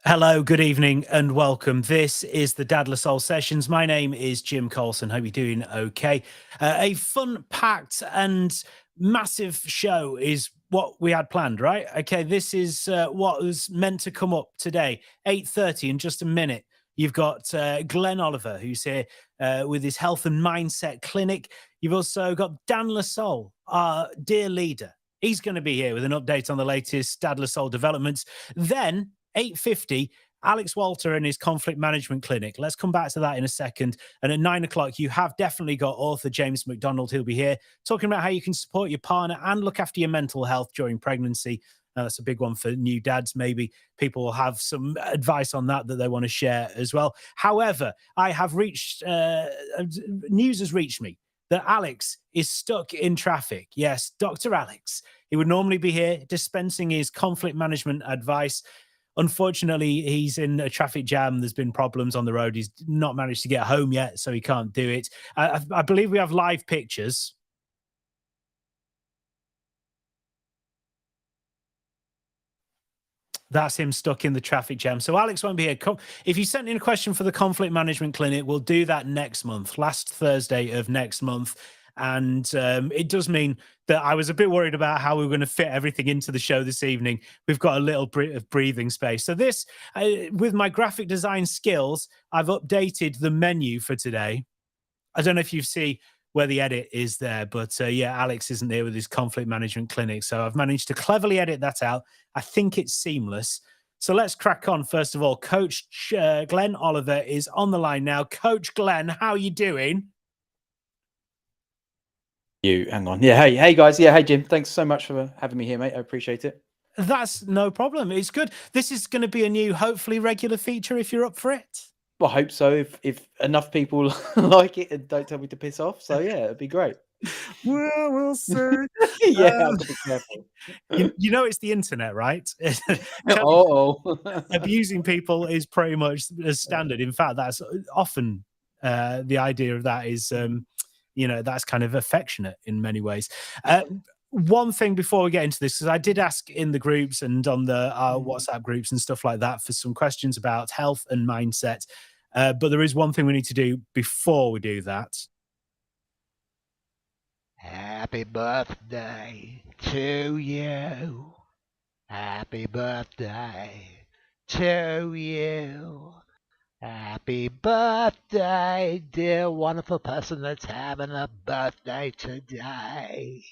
Hello, good evening, and welcome. This is the Dadless Soul Sessions. My name is Jim Colson. Hope you're doing okay. A fun-packed and massive show is what we had planned, right? Okay, this is what was meant to come up today, 8:30 in just a minute. You've got Glen Oliver, who's here with his health and mindset clinic. You've also got Dan Lasole, our dear leader. He's going to be here with an update on the latest Dadless Soul developments. Then 8:50, Alex Walter and his conflict management clinic. Let's come back to that in a second. And at 9 o'clock, you have definitely got author James MacDonald. He'll be here talking about how you can support your partner and look after your mental health during pregnancy. That's a big one for new dads. Maybe people will have some advice on that they want to share as well. However, I have reached, news has reached me that Alex is stuck in traffic. Yes, Dr. Alex. He would normally be here dispensing his conflict management advice. Unfortunately, he's in a traffic jam. There's been problems on the road. He's not managed to get home yet, so he can't do it. I believe we have live pictures. That's him stuck in the traffic jam. So Alex won't be here. If you sent in a question for the conflict management clinic, we'll do that next month, last Thursday of next month. And it does mean that I was a bit worried about how we were going to fit everything into the show this evening. We've got a little bit of breathing space. So this, with my graphic design skills, I've updated the menu for today. I don't know if you see where the edit is there, but yeah, Alex isn't here with his conflict management clinic. So I've managed to cleverly edit that out. I think it's seamless. So let's crack on. First of all, Coach Glen Oliver is on the line now. Coach Glen, how are you doing? Hang on. Yeah, hey guys. Yeah, hey Jim. Thanks so much for having me here, mate. I appreciate it. That's no problem. It's good. This is going to be a new, hopefully regular feature if you're up for it. Well, I hope so. If enough people like it and don't tell me to piss off, so yeah, it'd be great. Well, we'll see. Yeah, I've got to be careful. You know, it's the internet, right? Oh, Abusing people is pretty much as standard. In fact, that's often the idea of that is, that's kind of affectionate in many ways. One thing before we get into this, because I did ask in the groups and on the WhatsApp groups and stuff like that for some questions about health and mindset. But there is one thing we need to do before we do that. Happy birthday to you. Happy birthday to you. Happy birthday, dear wonderful person that's having a birthday today.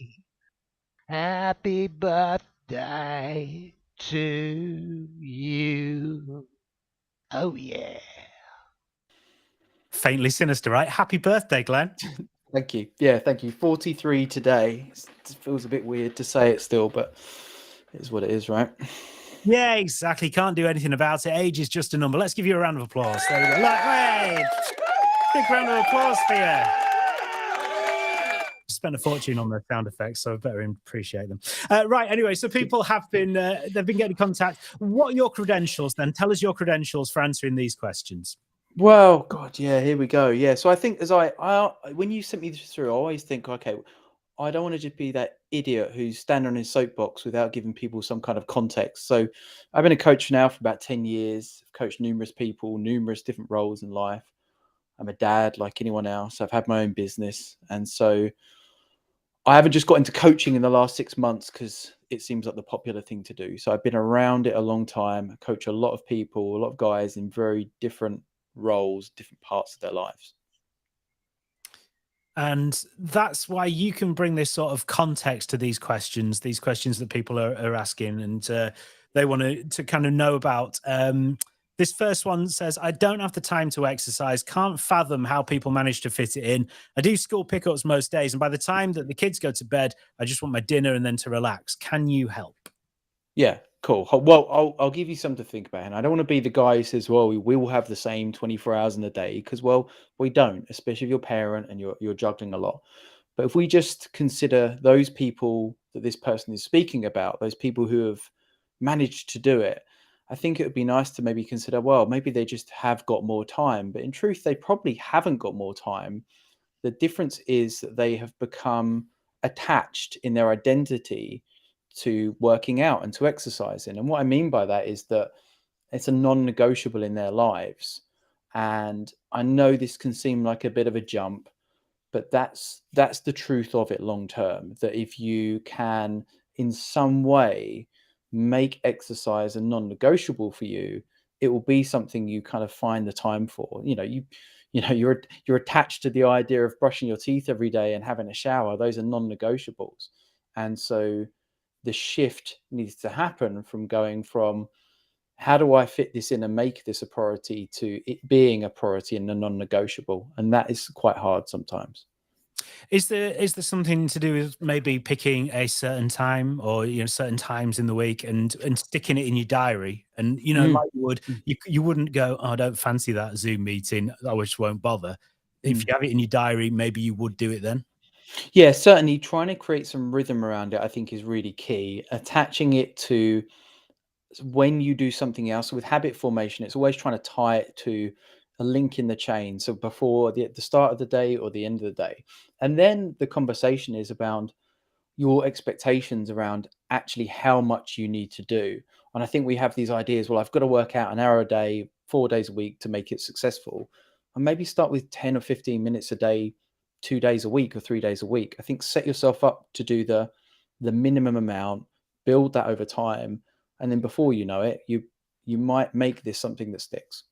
Happy birthday to you. Oh, yeah. Faintly sinister, right? Happy birthday, Glen. Thank you. Yeah, thank you. 43 today. It feels a bit weird to say it still, but it is what it is, right? Yeah, exactly. Can't do anything about it. Age is just a number. Let's give you a round of applause. There we go. Hey! Big round of applause for you. Spent a fortune on the sound effects, so I better appreciate them. Right, anyway, so people have been, they've been getting in contact. What are your credentials then? Tell us your credentials for answering these questions. Well, God, yeah, here we go. Yeah, so I think as I when you sent me this through, I always think, okay, I don't want to just be that idiot who's standing on his soapbox without giving people some kind of context. So I've been a coach now for about 10 years. I've coached numerous people, numerous different roles in life. I'm a dad like anyone else. I've had my own business. And so I haven't just got into coaching in the last 6 months because it seems like the popular thing to do. So I've been around it a long time. I coach a lot of people, a lot of guys in very different roles, different parts of their lives. And that's why you can bring this sort of context to these questions that people are asking, and they want to kind of know about. This first one says, I don't have the time to exercise, can't fathom how people manage to fit it in. I do school pickups most days, and by the time that the kids go to bed, I just want my dinner and then to relax. Can you help? Yeah, cool. Well, I'll give you something to think about. And I don't want to be the guy who says, well, we will have the same 24 hours in a day, because, well, we don't, especially if you're a parent and you're juggling a lot. But if we just consider those people that this person is speaking about, those people who have managed to do it, I think it would be nice to maybe consider, well, maybe they just have got more time. But in truth, they probably haven't got more time. The difference is that they have become attached in their identity to working out and to exercising. And what I mean by that is that it's a non-negotiable in their lives. And I know this can seem like a bit of a jump, but that's the truth of it long term, that if you can in some way make exercise a non-negotiable for you, it will be something you kind of find the time for. You're attached to the idea of brushing your teeth every day and having a shower. Those are non-negotiables. And so the shift needs to happen from going from how do I fit this in and make this a priority to it being a priority and a non-negotiable. And that is quite hard sometimes. Is there something to do with maybe picking a certain time, or certain times in the week, and sticking it in your diary? And Mm, like mm, you wouldn't go, oh, I don't fancy that Zoom meeting, I just won't bother. If mm. you have it in your diary, maybe you would do it then. Yeah, certainly trying to create some rhythm around it, I think, is really key. Attaching it to when you do something else with habit formation, it's always trying to tie it to a link in the chain. So before the start of the day or the end of the day. And then the conversation is about your expectations around actually how much you need to do. And I think we have these ideas, well, I've got to work out an hour a day, 4 days a week to make it successful. And maybe start with 10 or 15 minutes a day, 2 days a week or 3 days a week. I think set yourself up to do the minimum amount, build that over time. And then before you know it, you might make this something that sticks.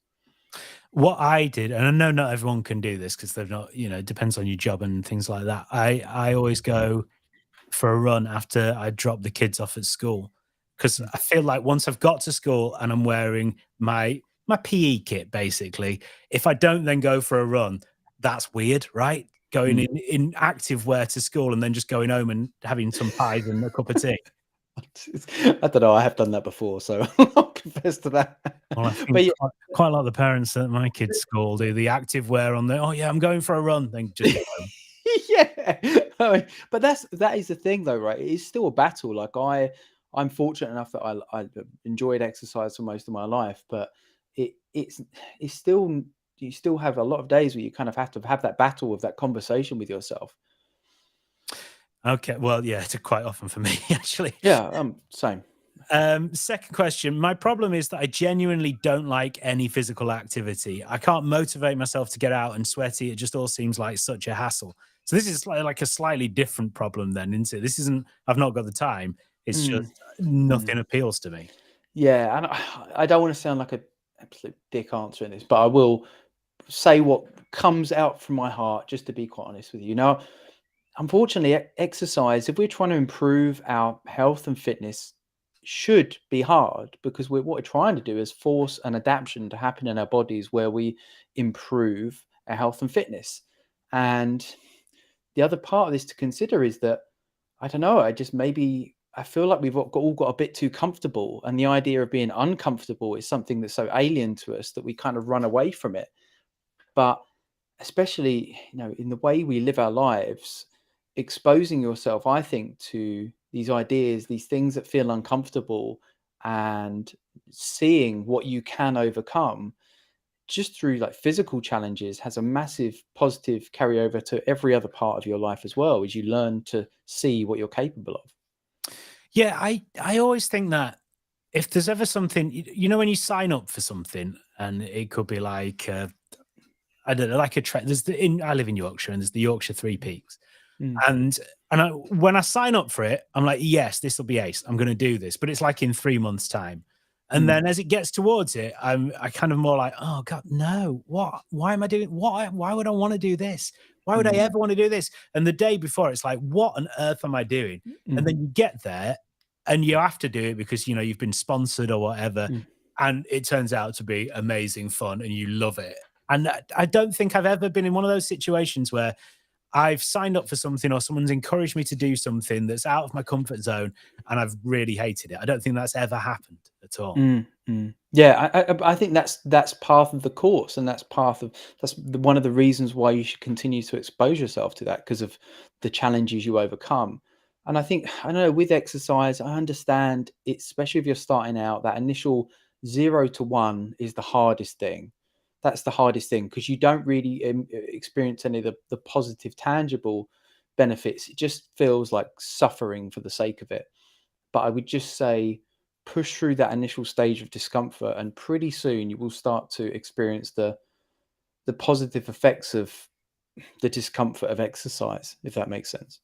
What I did, and I know not everyone can do this because they're not, it depends on your job and things like that. I always go for a run after I drop the kids off at school, because Mm, I feel like once I've got to school and I'm wearing my PE kit, basically, if I don't then go for a run, that's weird, right? Going mm. in active wear to school and then just going home and having some pies and a cup of tea. I don't know. I have done that before, so I'll confess to that. Well, I think But yeah, quite a lot of the parents at my kids' school do the active wear on the, "Oh, yeah, I'm going for a run," then just go home. yeah. But that is the thing, though, right? It is still a battle. Like I'm fortunate enough that I enjoyed exercise for most of my life, but it's still, you still have a lot of days where you kind of have to have that battle of that conversation with yourself. Okay, well, yeah, it's quite often for me, actually. Yeah, same. Second question. My problem is that I genuinely don't like any physical activity. I can't motivate myself to get out and sweaty. It just all seems like such a hassle. So this is like a slightly different problem then, isn't it? This isn't, I've not got the time. It's Mm, just mm. nothing appeals to me. Yeah, and I don't want to sound like a absolute dick answering this, but I will say what comes out from my heart, just to be quite honest with you. Now, unfortunately, exercise, if we're trying to improve our health and fitness, should be hard, because what we're trying to do is force an adaptation to happen in our bodies where we improve our health and fitness. And the other part of this to consider is that, I don't know, I feel like we've all got a bit too comfortable, and the idea of being uncomfortable is something that's so alien to us that we kind of run away from it. But especially, in the way we live our lives, exposing yourself, I think, to these ideas, these things that feel uncomfortable, and seeing what you can overcome just through like physical challenges has a massive positive carryover to every other part of your life as well, as you learn to see what you're capable of. Yeah, I always think that if there's ever something, when you sign up for something, and it could be like, I don't know, like there's I live in Yorkshire, and there's the Yorkshire Three Peaks. Mm, And when I sign up for it, I'm like, yes, this will be ace. I'm going to do this, but it's like in 3 months' time. And mm, then as it gets towards it, I kind of more like, oh God, no, what? Why am I doing? Why would I want to do this? Why would I mm, ever want to do this? And the day before, it's like, what on earth am I doing? And mm, then you get there, and you have to do it because you've been sponsored or whatever, mm. and it turns out to be amazing fun, and you love it. And I don't think I've ever been in one of those situations where I've signed up for something or someone's encouraged me to do something that's out of my comfort zone and I've really hated it. I don't think that's ever happened at all. Mm, mm. Yeah, I think that's part of the course, and one of the reasons why you should continue to expose yourself to that, because of the challenges you overcome. And I think, I don't know, with exercise, I understand it, especially if you're starting out, that initial 0 to 1 is the hardest thing. That's the hardest thing, because you don't really experience any of the positive, tangible benefits. It just feels like suffering for the sake of it. But I would just say, push through that initial stage of discomfort, and pretty soon you will start to experience the positive effects of the discomfort of exercise, if that makes sense.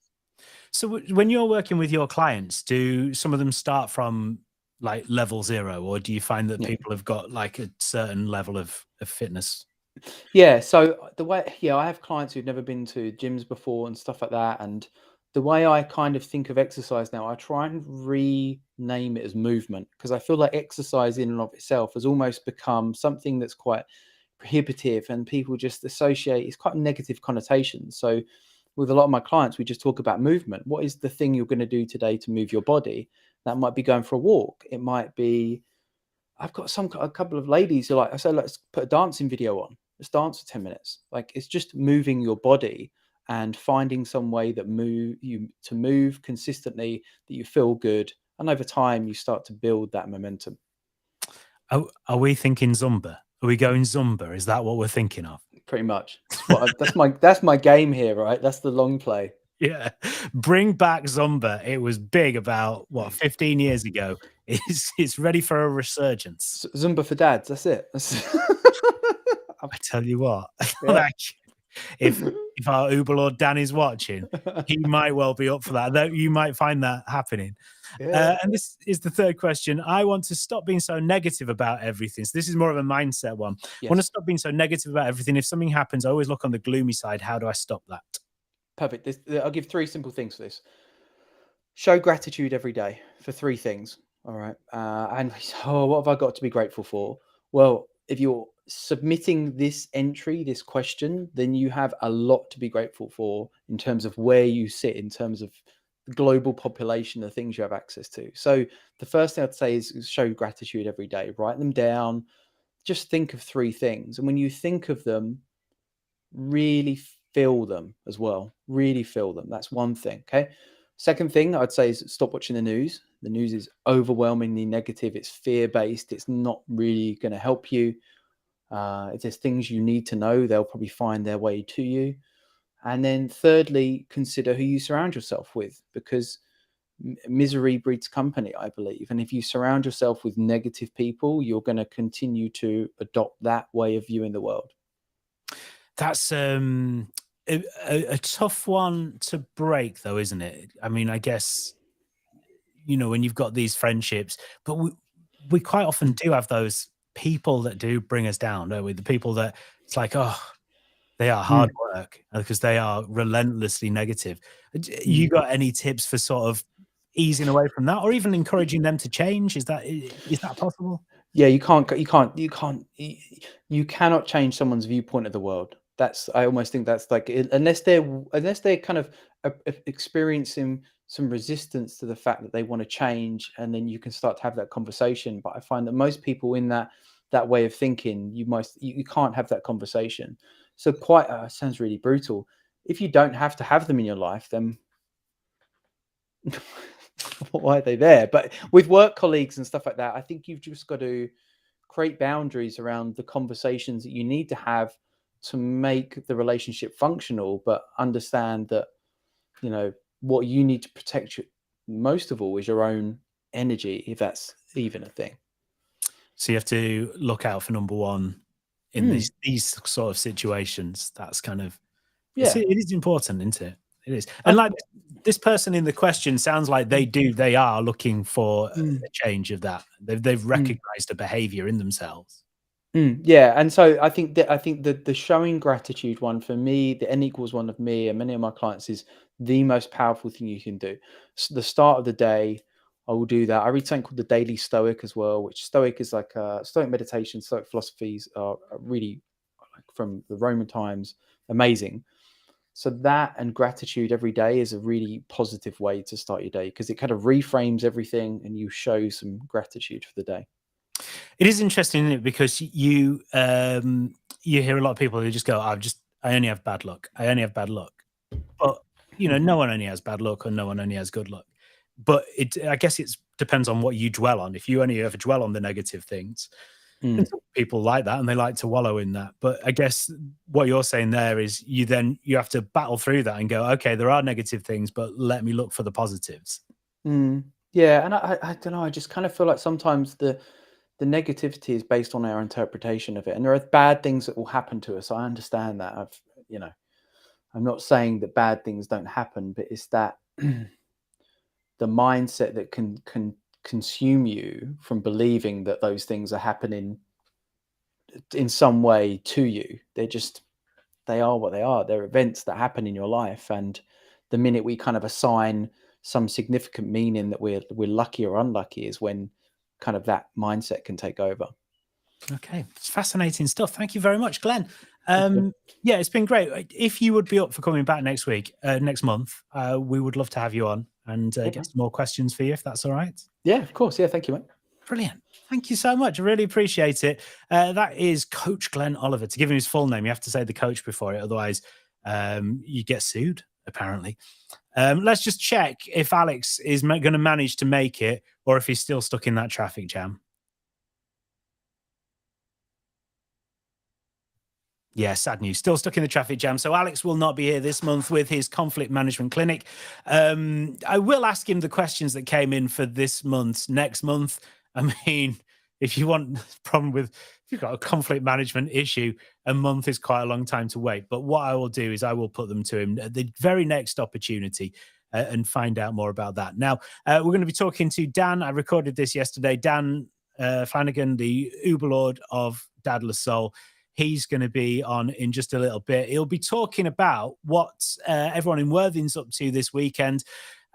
So when you're working with your clients, do some of them start from like level 0, or do you find that Yeah. people have got like a certain level of fitness? Yeah, so the way, I have clients who've never been to gyms before and stuff like that. And the way I kind of think of exercise now, I try and rename it as movement, because I feel like exercise in and of itself has almost become something that's quite prohibitive, and people just associate, it's quite negative connotations. So with a lot of my clients, we just talk about movement. What is the thing you're going to do today to move your body? That might be going for a walk. It might be, I've got a couple of ladies who like, I say, let's put a dancing video on. Let's dance for 10 minutes. Like, it's just moving your body and finding some way that move consistently, that you feel good. And over time, you start to build that momentum. Are we thinking Zumba? Are we going Zumba? Is that what we're thinking of? Pretty much. That's my game here, right? That's the long play. Yeah. Bring back Zumba. It was big about 15 years ago. It's ready for a resurgence. Zumba for dads. That's it. I tell you what, Yeah. like, if our Uber Lord Dan is watching, he might well be up for that. Though you might find that happening. Yeah. And this is the third question. I want to stop being so negative about everything. So this is more of a mindset one. I want to stop being so negative about everything. If something happens, I always look on the gloomy side. How do I stop that? Perfect. I'll give 3 simple things for this. Show gratitude every day for 3 things. All right. And what have I got to be grateful for? Well, if you're submitting this entry, this question, then you have a lot to be grateful for in terms of where you sit, in terms of the global population, the things you have access to. So the first thing I'd say is show gratitude every day. Write them down. Just think of 3 things. And when you think of them, really feel them as well. Really feel them. That's one thing. Okay. Second thing I'd say is stop watching the news. The news is overwhelmingly negative. It's fear-based. It's not really going to help you. If there's things you need to know, they'll probably find their way to you. And then thirdly, consider who you surround yourself with, because misery breeds company, I believe. And if you surround yourself with negative people, you're going to continue to adopt that way of viewing the world. That's a tough one to break, though, isn't it? I mean, I guess, when you've got these friendships, but we quite often do have those people that do bring us down, don't we? The people that it's like, oh, they are hard work because they are relentlessly negative. You got any tips for sort of easing away from that, or even encouraging them to change? Is that possible? Yeah, you cannot change someone's viewpoint of the world. I almost think that's like, unless they're kind of experiencing some resistance to the fact that they want to change, and then you can start to have that conversation. But I find that most people in that way of thinking, you can't have that conversation. So sounds really brutal. If you don't have to have them in your life, then why are they there? But with work colleagues and stuff like that, I think you've just got to create boundaries around the conversations that you need to have to make the relationship functional, but understand that, what you need to protect most of all is your own energy, if that's even a thing. So you have to look out for number one in these sort of situations. That's kind of, it is important, isn't it? It is. And like this person in the question sounds like they are looking for a change of that. They've recognized a behavior in themselves. Yeah, and so I think the showing gratitude one, for me, the N equals one of me and many of my clients, is the most powerful thing you can do. So the start of the day, I will do that. I read something called the Daily Stoic as well, which Stoic is like Stoic meditation, Stoic philosophies are really, like, from the Roman times, amazing. So that and gratitude every day is a really positive way to start your day, because it kind of reframes everything and you show some gratitude for the day. It is interesting, isn't it? Because you hear a lot of people who just go, I only have bad luck. I only have bad luck. But, no one only has bad luck, and no one only has good luck. But I guess it depends on what you dwell on. If you only ever dwell on the negative things, and some people like that and they like to wallow in that. But I guess what you're saying there is you have to battle through that and go, okay, there are negative things, but let me look for the positives. Yeah, and I don't know. I just kind of feel like sometimes the negativity is based on our interpretation of it, and there are bad things that will happen to us. I understand that. You know, I'm not saying that bad things don't happen, but it's that the mindset that can consume you from believing that those things are happening in some way to you. They are what they are. They're events that happen in your life, and the minute we kind of assign some significant meaning that we're lucky or unlucky is when kind of that mindset can take over. Okay, it's fascinating stuff. Thank you very much, Glenn. Okay. Yeah, it's been great. If you would be up for coming back next month, we would love to have you on and Okay. get some more questions for you, if that's all right. Yeah, of course. Yeah, thank you, mate. Brilliant. Thank you so much. I really appreciate it. That is Coach Glen Oliver. To give him his full name, you have to say the coach before it. Otherwise, you get sued, apparently. Let's just check if Alex is going to manage to make it or if he's still stuck in that traffic jam. Yeah, sad news. Still stuck in the traffic jam. So Alex will not be here this month with his conflict management clinic. I will ask him the questions that came in for this month, next month. I mean, if you want problem with, if you've got a conflict management issue, a month is quite a long time to wait. But what I will do is I will put them to him at the very next opportunity and find out more about that. Now, we're going to be talking to Dan. I recorded this yesterday. Dan Flanagan, the Uberlord of Dadless Soul. He's going to be on in just a little bit. He'll be talking about what everyone in Worthing's up to this weekend.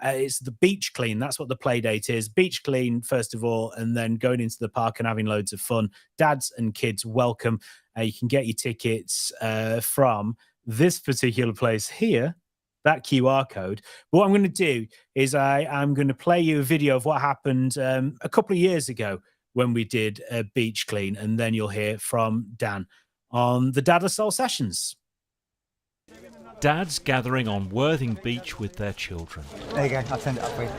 It's the beach clean. That's what the play date is. Beach clean, first of all, and then going into the park and having loads of fun. Dads and kids, welcome. You can get your tickets from this particular place here, that QR code. But what I'm going to do is I'm going to play you a video of what happened a couple of years ago when we did a beach clean, and then you'll hear from Dan on the Dadless Soul Sessions. Dads gathering on Worthing Beach with their children. There you go, I'll send it up for you.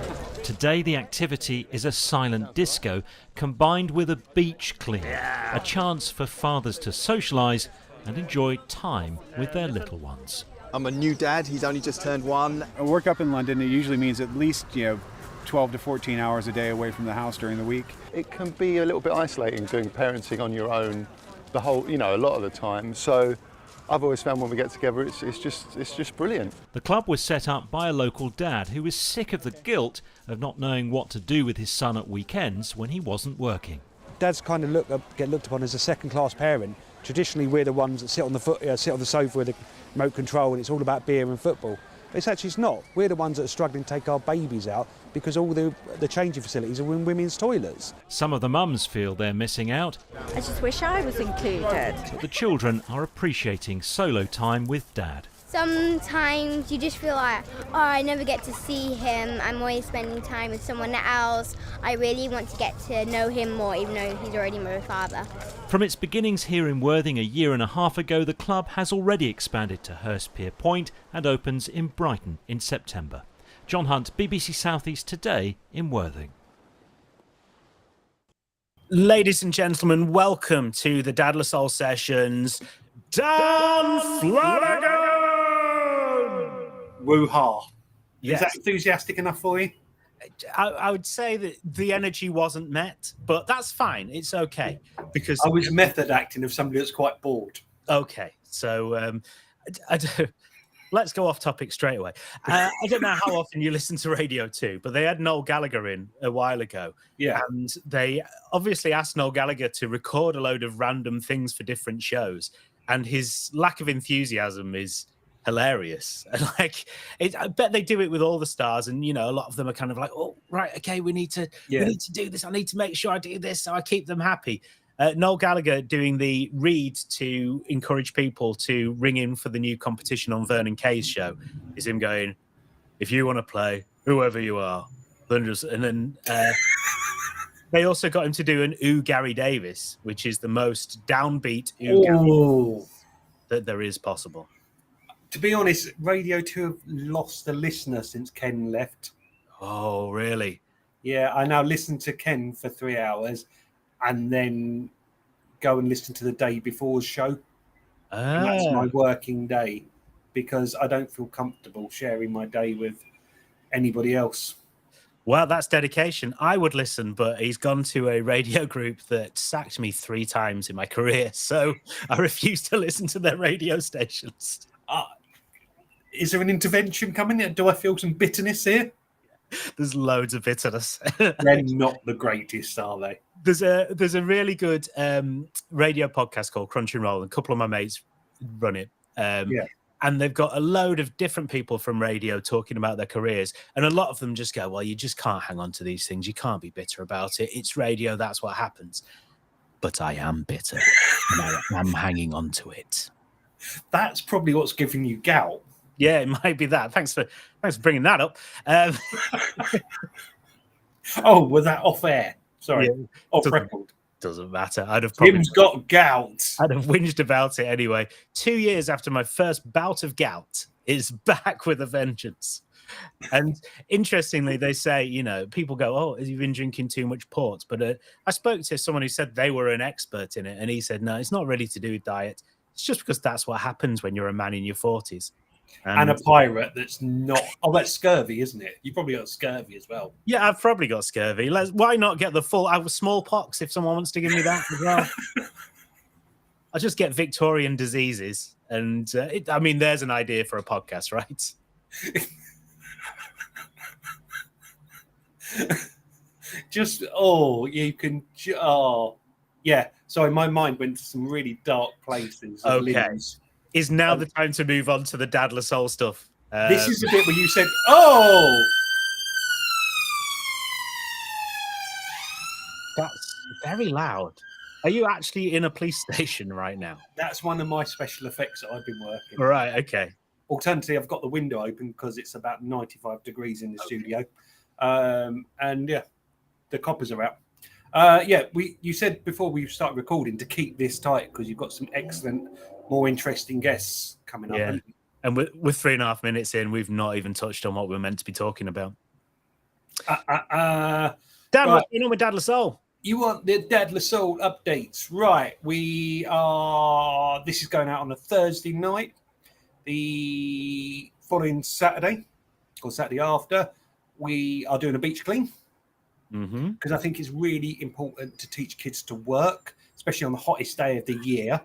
Today the activity is a silent disco combined with a beach clean, a chance for fathers to socialise and enjoy time with their little ones. I'm a new dad, he's only just turned 1. I work up in London. It usually means at least 12 to 14 hours a day away from the house during the week. It can be a little bit isolating doing parenting on your own a lot of the time. So I've always found when we get together, it's just brilliant. The club was set up by a local dad who was sick of the guilt of not knowing what to do with his son at weekends when he wasn't working. Dads kind of get looked upon as a second-class parent. Traditionally, we're the ones that sit on the sofa with the remote control, and it's all about beer and football. It's not. We're the ones that are struggling to take our babies out because all the changing facilities are in women's toilets. Some of the mums feel they're missing out. I just wish I was included. But the children are appreciating solo time with Dad. Sometimes you just feel like, oh, I never get to see him. I'm always spending time with someone else. I really want to get to know him more, even though he's already my father. From its beginnings here in Worthing a year and a half ago, the club has already expanded to Hurstpier Point and opens in Brighton in September. John Hunt, BBC South East Today in Worthing. Ladies and gentlemen, welcome to the Dadless Soul Sessions. Dan Flanagan! Woo-ha. Yes. Is that enthusiastic enough for you? I would say that the energy wasn't met, but that's fine. It's okay. Because I was method acting of somebody that's quite bored. Okay. So let's go off topic straight away. I don't know how often you listen to Radio 2, but they had Noel Gallagher in a while ago. Yeah. And they obviously asked Noel Gallagher to record a load of random things for different shows. And his lack of enthusiasm is hilarious. I bet they do it with all the stars, and a lot of them are kind of like, oh right, okay, we need to do this. I need to make sure I do this so I keep them happy. Noel Gallagher doing the read to encourage people to ring in for the new competition on Vernon Kay's show is him going, if you want to play, whoever you are, then they also got him to do an Ooh Gary Davis, which is the most downbeat Ooh that there is possible. To be honest, Radio 2 have lost a listener since Ken left. Oh, really? Yeah, I now listen to Ken for 3 hours and then go and listen to the day before's show. And that's my working day because I don't feel comfortable sharing my day with anybody else. Well, that's dedication. I would listen, but he's gone to a radio group that sacked me 3 times in my career, so I refuse to listen to their radio stations. Is there an intervention coming? Do I feel some bitterness here? There's loads of bitterness. They're not the greatest, are they? There's a really good radio podcast called Crunch and Roll, and a couple of my mates run it. And they've got a load of different people from radio talking about their careers. And a lot of them just go, well, you just can't hang on to these things. You can't be bitter about it. It's radio. That's what happens. But I am bitter. And I am hanging on to it. That's probably what's giving you gout. Yeah, it might be that. Thanks for bringing that up. Oh, was that off air? Sorry, Yeah, off record. Doesn't matter. I'd have probably Jim's got gout. I'd have whinged about it anyway. 2 years after my first bout of gout, it's back with a vengeance. And interestingly, they say, you know, people go, oh, have you been drinking too much port? But I spoke to someone who said they were an expert in it, and he said, no, it's not really to do with diet. It's just because that's what happens when you're a man in your 40s. And a pirate that's not... Oh, that's scurvy, isn't it? You probably got scurvy as well. Yeah, I've probably got scurvy. Why not get the full... I was smallpox if someone wants to give me that as well. I'll just get Victorian diseases. And, I mean, there's an idea for a podcast, right? You can... Oh, yeah. Sorry, my mind went to some really dark places. Okay. Is now the time to move on to the Dad La Soul stuff? This is the bit where you said, oh! That's very loud. Are you actually in a police station right now? That's one of my special effects that I've been working. All right, okay. Alternatively, I've got the window open because it's about 95 degrees in the studio. And yeah, the coppers are out. You said before we started recording to keep this tight because you've got some excellent, more interesting guests coming up. Yeah. And we're 3.5 minutes in. We've not even touched on what we're meant to be talking about. Dan, what's going on with Dad La Soul? You want the Dad La Soul updates, right? This is going out on a Thursday night. The following Saturday, or Saturday after, we are doing a beach clean. Because I think it's really important to teach kids to work, especially on the hottest day of the year.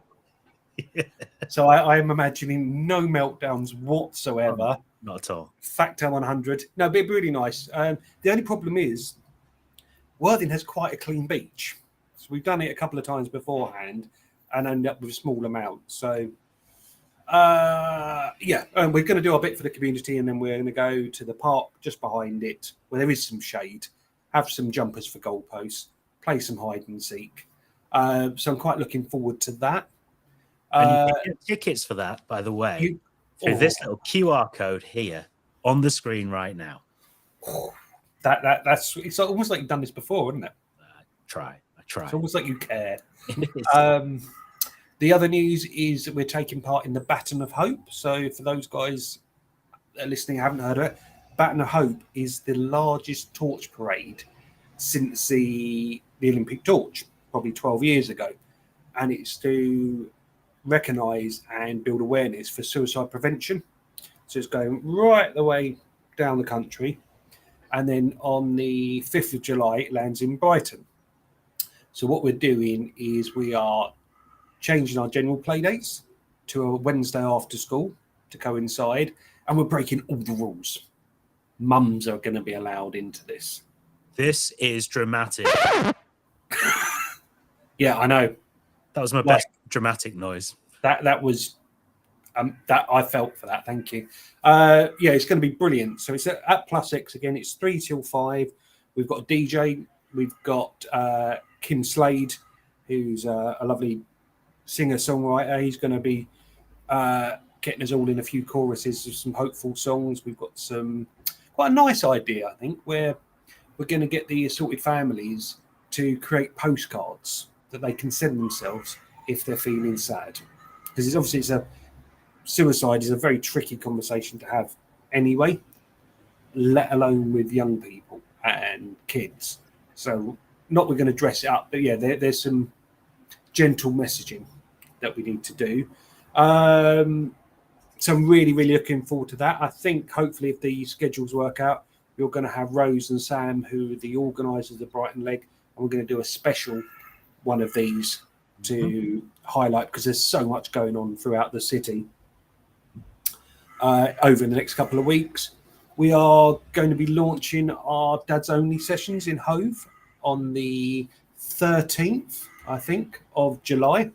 So I am imagining no meltdowns whatsoever. Not at all. Factor 100. No, it'd be really nice. The only problem is Worthing has quite a clean beach. So we've done it a couple of times beforehand and ended up with a small amount. So, we're going to do our bit for the community, and then we're going to go to the park just behind it where there is some shade, have some jumpers for goalposts, play some hide and seek. So I'm quite looking forward to that. And you can get tickets for that, by the way, through this little QR code here on the screen right now. That's it's almost like you've done this before, isn't it? I try. It's almost like you care. The other news is that we're taking part in the Baton of Hope. So for those guys that are listening, haven't heard of it, Baton of Hope is the largest torch parade since the Olympic torch, probably 12 years ago. And it's to recognise and build awareness for suicide prevention. So it's going right the way down the country. And then on the 5th of July, it lands in Brighton. So what we're doing is we are changing our general play dates to a Wednesday after school to coincide. And we're breaking all the rules. Mums are going to be allowed into this. This is dramatic. Yeah, I know. That was my best dramatic noise. That was that I felt for that. Thank you. It's going to be brilliant. So it's at Plus X again. It's 3 till 5. We've got a DJ. We've got Kim Slade, who's a lovely singer-songwriter. He's going to be getting us all in a few choruses of some hopeful songs. We've got some quite a nice idea, I think, where we're going to get the assaulted families to create postcards that they can send themselves if they're feeling sad. Because suicide is a very tricky conversation to have anyway, let alone with young people and kids. So not we're going to dress it up, but yeah, there's some gentle messaging that we need to do. So I'm really, really looking forward to that. I think hopefully if the schedules work out, You're going to have Rose and Sam, who are the organisers of the Brighton leg, and we're going to do a special one of these to highlight, because there's so much going on throughout the city over the next couple of weeks. We are going to be launching our Dads Only sessions in Hove on the 13th, I think, of July,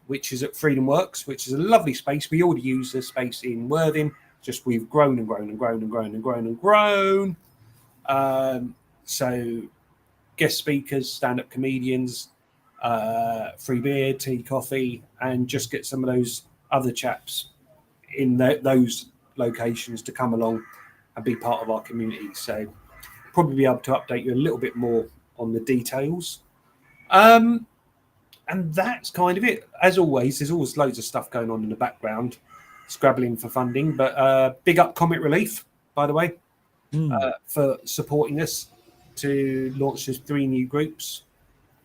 which is at Freedom Works, which is a lovely space. We already use the space in Worthing, just we've grown and grown and grown and grown and grown and grown. So guest speakers, stand-up comedians, free beer, tea, coffee, and just get some of those other chaps in those locations to come along and be part of our community. So probably be able to update you a little bit more on the details. And that's kind of it. As always, there's always loads of stuff going on in the background, scrabbling for funding. But big up Comic Relief, by the way, for supporting us to launch these 3 new groups.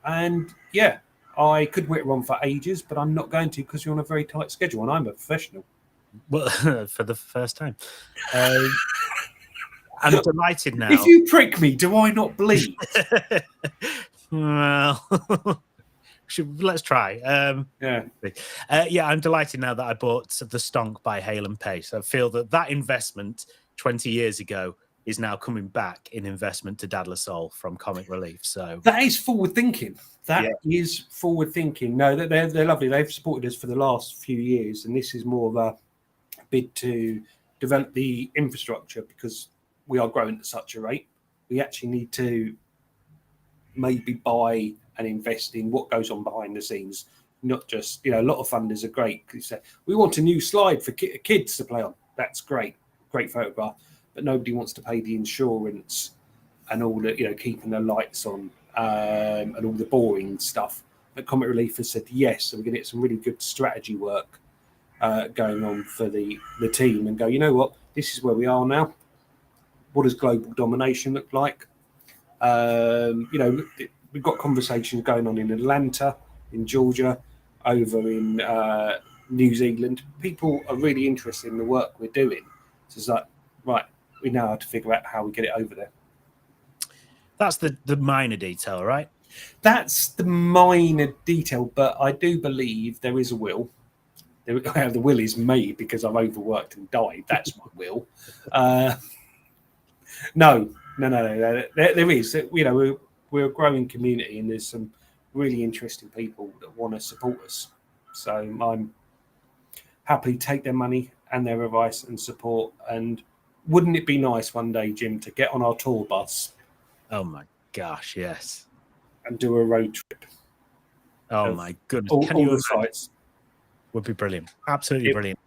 And yeah, I could whitter on for ages, but I'm not going to, because you're on a very tight schedule and I'm a professional. Well, for the first time. I'm delighted now. If you prick me, do I not bleed? Well, let's try. I'm delighted now that I bought The Stonk by Hale and Pace. I feel that investment 20 years ago is now coming back in investment to Dad Lassalle from Comic Relief. So that is forward thinking. That is forward thinking. No, they're lovely. They've supported us for the last few years, and this is more of a bid to develop the infrastructure, because we are growing at such a rate. We actually need to maybe buy and invest in what goes on behind the scenes, not just, a lot of funders are great because you say, we want a new slide for kids to play on. That's great photograph, but nobody wants to pay the insurance and all the, keeping the lights on and all the boring stuff. But Comic Relief has said yes, so we're going to get some really good strategy work going on for the team, and go, you know what, this is where we are now. What does global domination look like? We've got conversations going on in Atlanta, in Georgia, over in New Zealand. People are really interested in the work we're doing. So it's like, right, we know how to figure out how we get it over there. That's the minor detail, right? That's the minor detail, but I do believe there is a will. The will is me because I've overworked and died. That's my will. No. There is. We're a growing community, and there's some really interesting people that want to support us. So I'm happy to take their money and their advice and support. And wouldn't it be nice one day, Jim, to get on our tour bus? Oh my gosh, yes. And do a road trip. Oh my goodness. All the sites. Would be brilliant. Absolutely brilliant.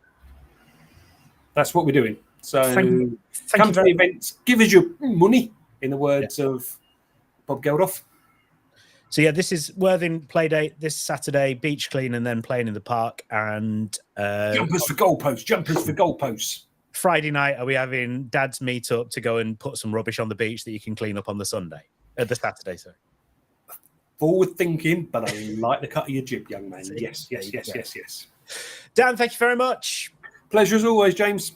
That's what we're doing. So Thank come you to the events, give us your money, in the words of Bob Geldof. So yeah, this is Worthing Playdate this Saturday, beach clean and then playing in the park. And jumpers for goalposts. Friday night, are we having Dad's meetup to go and put some rubbish on the beach that you can clean up on the Saturday, sorry. Forward thinking, but I like the cut of your jib, young man. Yes. Dan, thank you very much. Pleasure as always, James.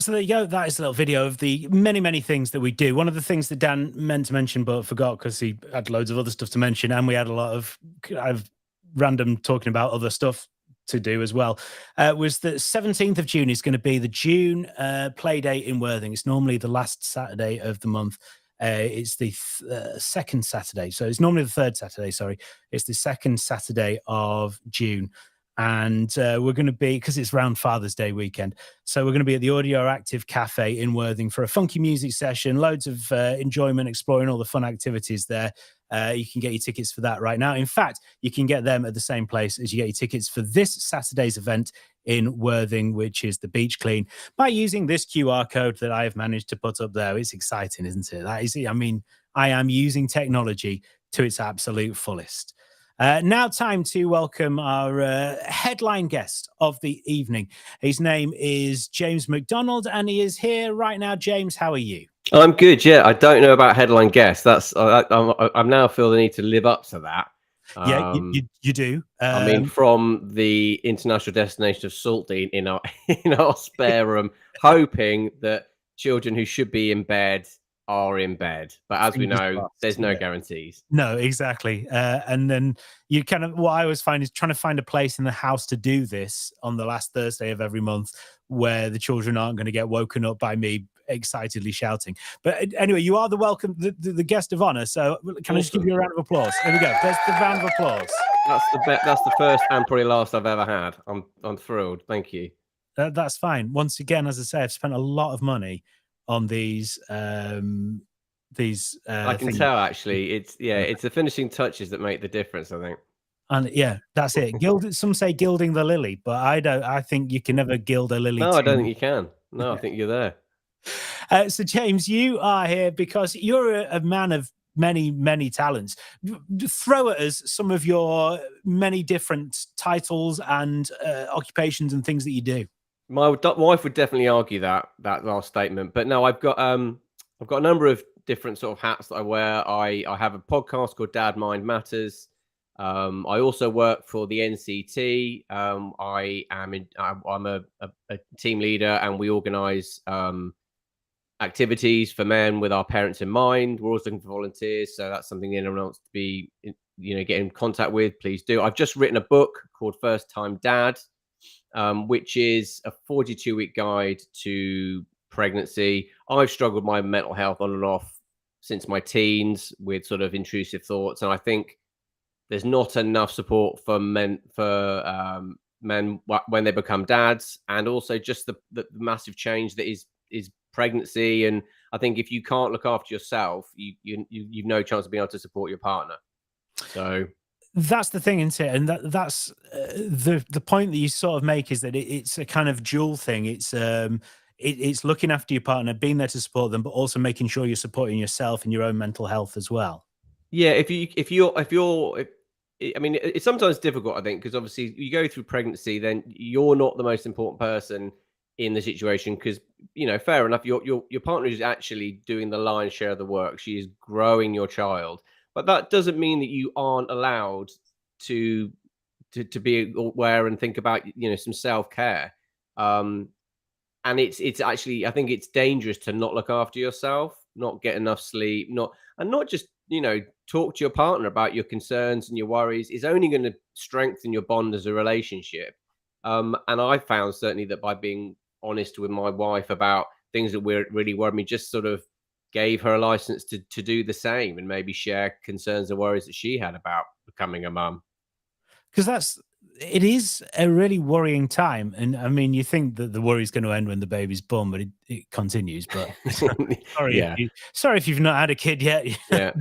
So there you go. That is a little video of the many things that we do. One of the things that Dan meant to mention but forgot because he had loads of other stuff to mention, and we had a lot of random talking about other stuff to do as well, was the 17th of June is going to be the June play date in Worthing. It's normally the last Saturday of the month. It's the second Saturday. So it's normally the third Saturday, sorry. It's the second Saturday of June. And we're going to be, because it's around Father's Day weekend, so we're going to be at the Audio Active Cafe in Worthing for a funky music session, loads of enjoyment, exploring all the fun activities there. You can get your tickets for that right now. In fact, you can get them at the same place as you get your tickets for this Saturday's event in Worthing, which is the Beach Clean, by using this QR code that I have managed to put up there. It's exciting, isn't it? That is, I mean, I am using technology to its absolute fullest. Now time to welcome our headline guest of the evening. His name is James MacDonald, and he is here right now. James, how are you? I'm good, yeah. I don't know about headline guest. That's I'm now feel the need to live up to that. Yeah, you do. I mean, from the international destination of Saltdean in our spare room, hoping that children who should be in bed are in bed, but as we know, there's no guarantees. No, exactly. And then you kind of, what I always find is trying to find a place in the house to do this on the last Thursday of every month where the children aren't going to get woken up by me excitedly shouting. But anyway, you are the guest of honor. So can I just give you a round of applause? There we go. There's the round of applause. That's the first and probably last I've ever had. I'm thrilled. Thank you. That's fine. Once again, as I say, I've spent a lot of money on these I can tell, actually. It's the finishing touches that make the difference, I think. And yeah, that's it. Some say gilding the lily, but I think you can never gild a lily. No, I don't think you can. No, I think you're there. So James, you are here because you're a man of many talents. Throw at us some of your many different titles and occupations and things that you do. My wife would definitely argue that last statement, but no, I've got a number of different sort of hats that I wear. I have a podcast called Dad Mind Matters. I also work for the NCT. I'm a team leader, and we organise activities for men with our parents in mind. We're also looking for volunteers, so that's something anyone wants to be, get in contact with. Please do. I've just written a book called First Time Dad, which is a 42-week guide to pregnancy. I've struggled with my mental health on and off since my teens with sort of intrusive thoughts, and I think there's not enough support for men when they become dads, and also just the massive change that is pregnancy. And I think if you can't look after yourself, you've no chance of being able to support your partner. So that's the thing, isn't it? And that's the point that you sort of make, is that it's a kind of dual thing. It's looking after your partner, being there to support them, but also making sure you're supporting yourself and your own mental health as well. Yeah, I mean, it's sometimes difficult, I think, because obviously you go through pregnancy, then you're not the most important person in the situation, because, fair enough, your partner is actually doing the lion's share of the work. She is growing your child, but that doesn't mean that you aren't allowed to be aware and think about, some self-care. And it's actually, I think it's dangerous to not look after yourself, not get enough sleep, not just, talk to your partner about your concerns and your worries. Is only going to strengthen your bond as a relationship. And I found certainly that by being honest with my wife about things that really worried me, just sort of gave her a license to do the same and maybe share concerns and worries that she had about becoming a mum. Because it is a really worrying time. And I mean, you think that the worry is going to end when the baby's born, but it continues. But sorry if you've not had a kid yet. Yeah.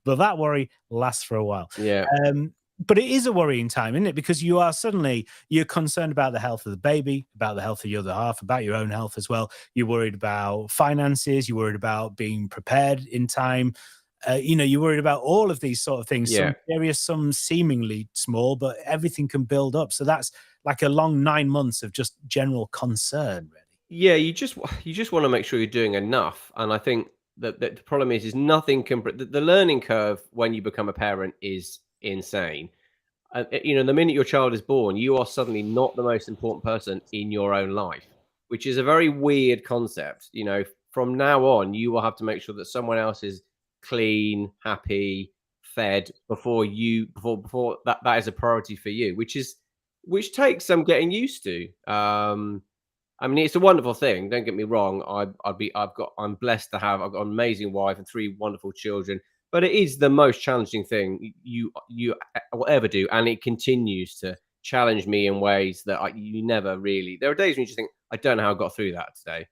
but that worry lasts for a while. Yeah. But it is a worrying time, isn't it? Because you're concerned about the health of the baby, about the health of your other half, about your own health as well. You're worried about finances. You're worried about being prepared in time. You're worried about all of these sort of things. Yeah. Some serious, some seemingly small, but everything can build up. So that's like a long 9 months of just general concern, really. Yeah, you just want to make sure you're doing enough. And I think that the problem is nothing can. The learning curve when you become a parent is insane. The minute your child is born, you are suddenly not the most important person in your own life. which is a very weird concept. You know, from now on, you will have to make sure that someone else is clean, happy, fed before that is a priority for you, which takes some getting used to. I mean, it's a wonderful thing. Don't get me wrong. I'm blessed to have. I've got an amazing wife and 3 wonderful children. But it is the most challenging thing you will ever do, and it continues to challenge me in ways that you never really. There are days when you just think, I don't know how I got through that today.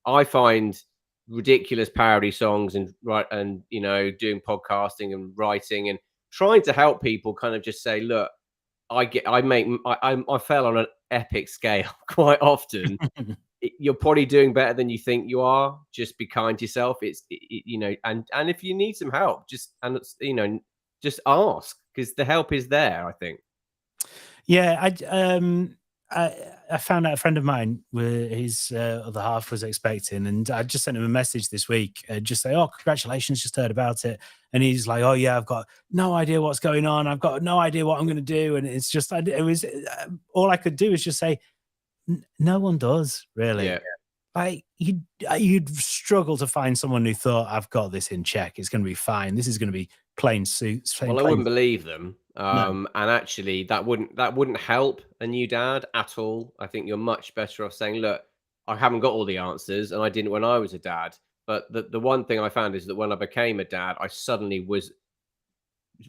I find ridiculous parody songs and doing podcasting and writing and trying to help people kind of just say, look, I fell on an epic scale quite often. You're probably doing better than you think you are. Just be kind to yourself. And if you need some help, just ask, because the help is there, I think. Yeah, I found out a friend of mine where his other half was expecting, and I just sent him a message this week, just say, "Oh, congratulations, just heard about it." And he's like, "Oh yeah, I've got no idea what's going on. I've got no idea what I'm going to do." And it's just, all I could do is just say, "No one does really." Yeah. Like you'd struggle to find someone who thought, "I've got this in check. It's going to be fine. This is going to be plain suits." Well, I wouldn't believe them. And actually that wouldn't help a new dad at all. I think you're much better off saying, look, I haven't got all the answers, and I didn't when I was a dad. But the one thing I found is that when I became a dad, I suddenly was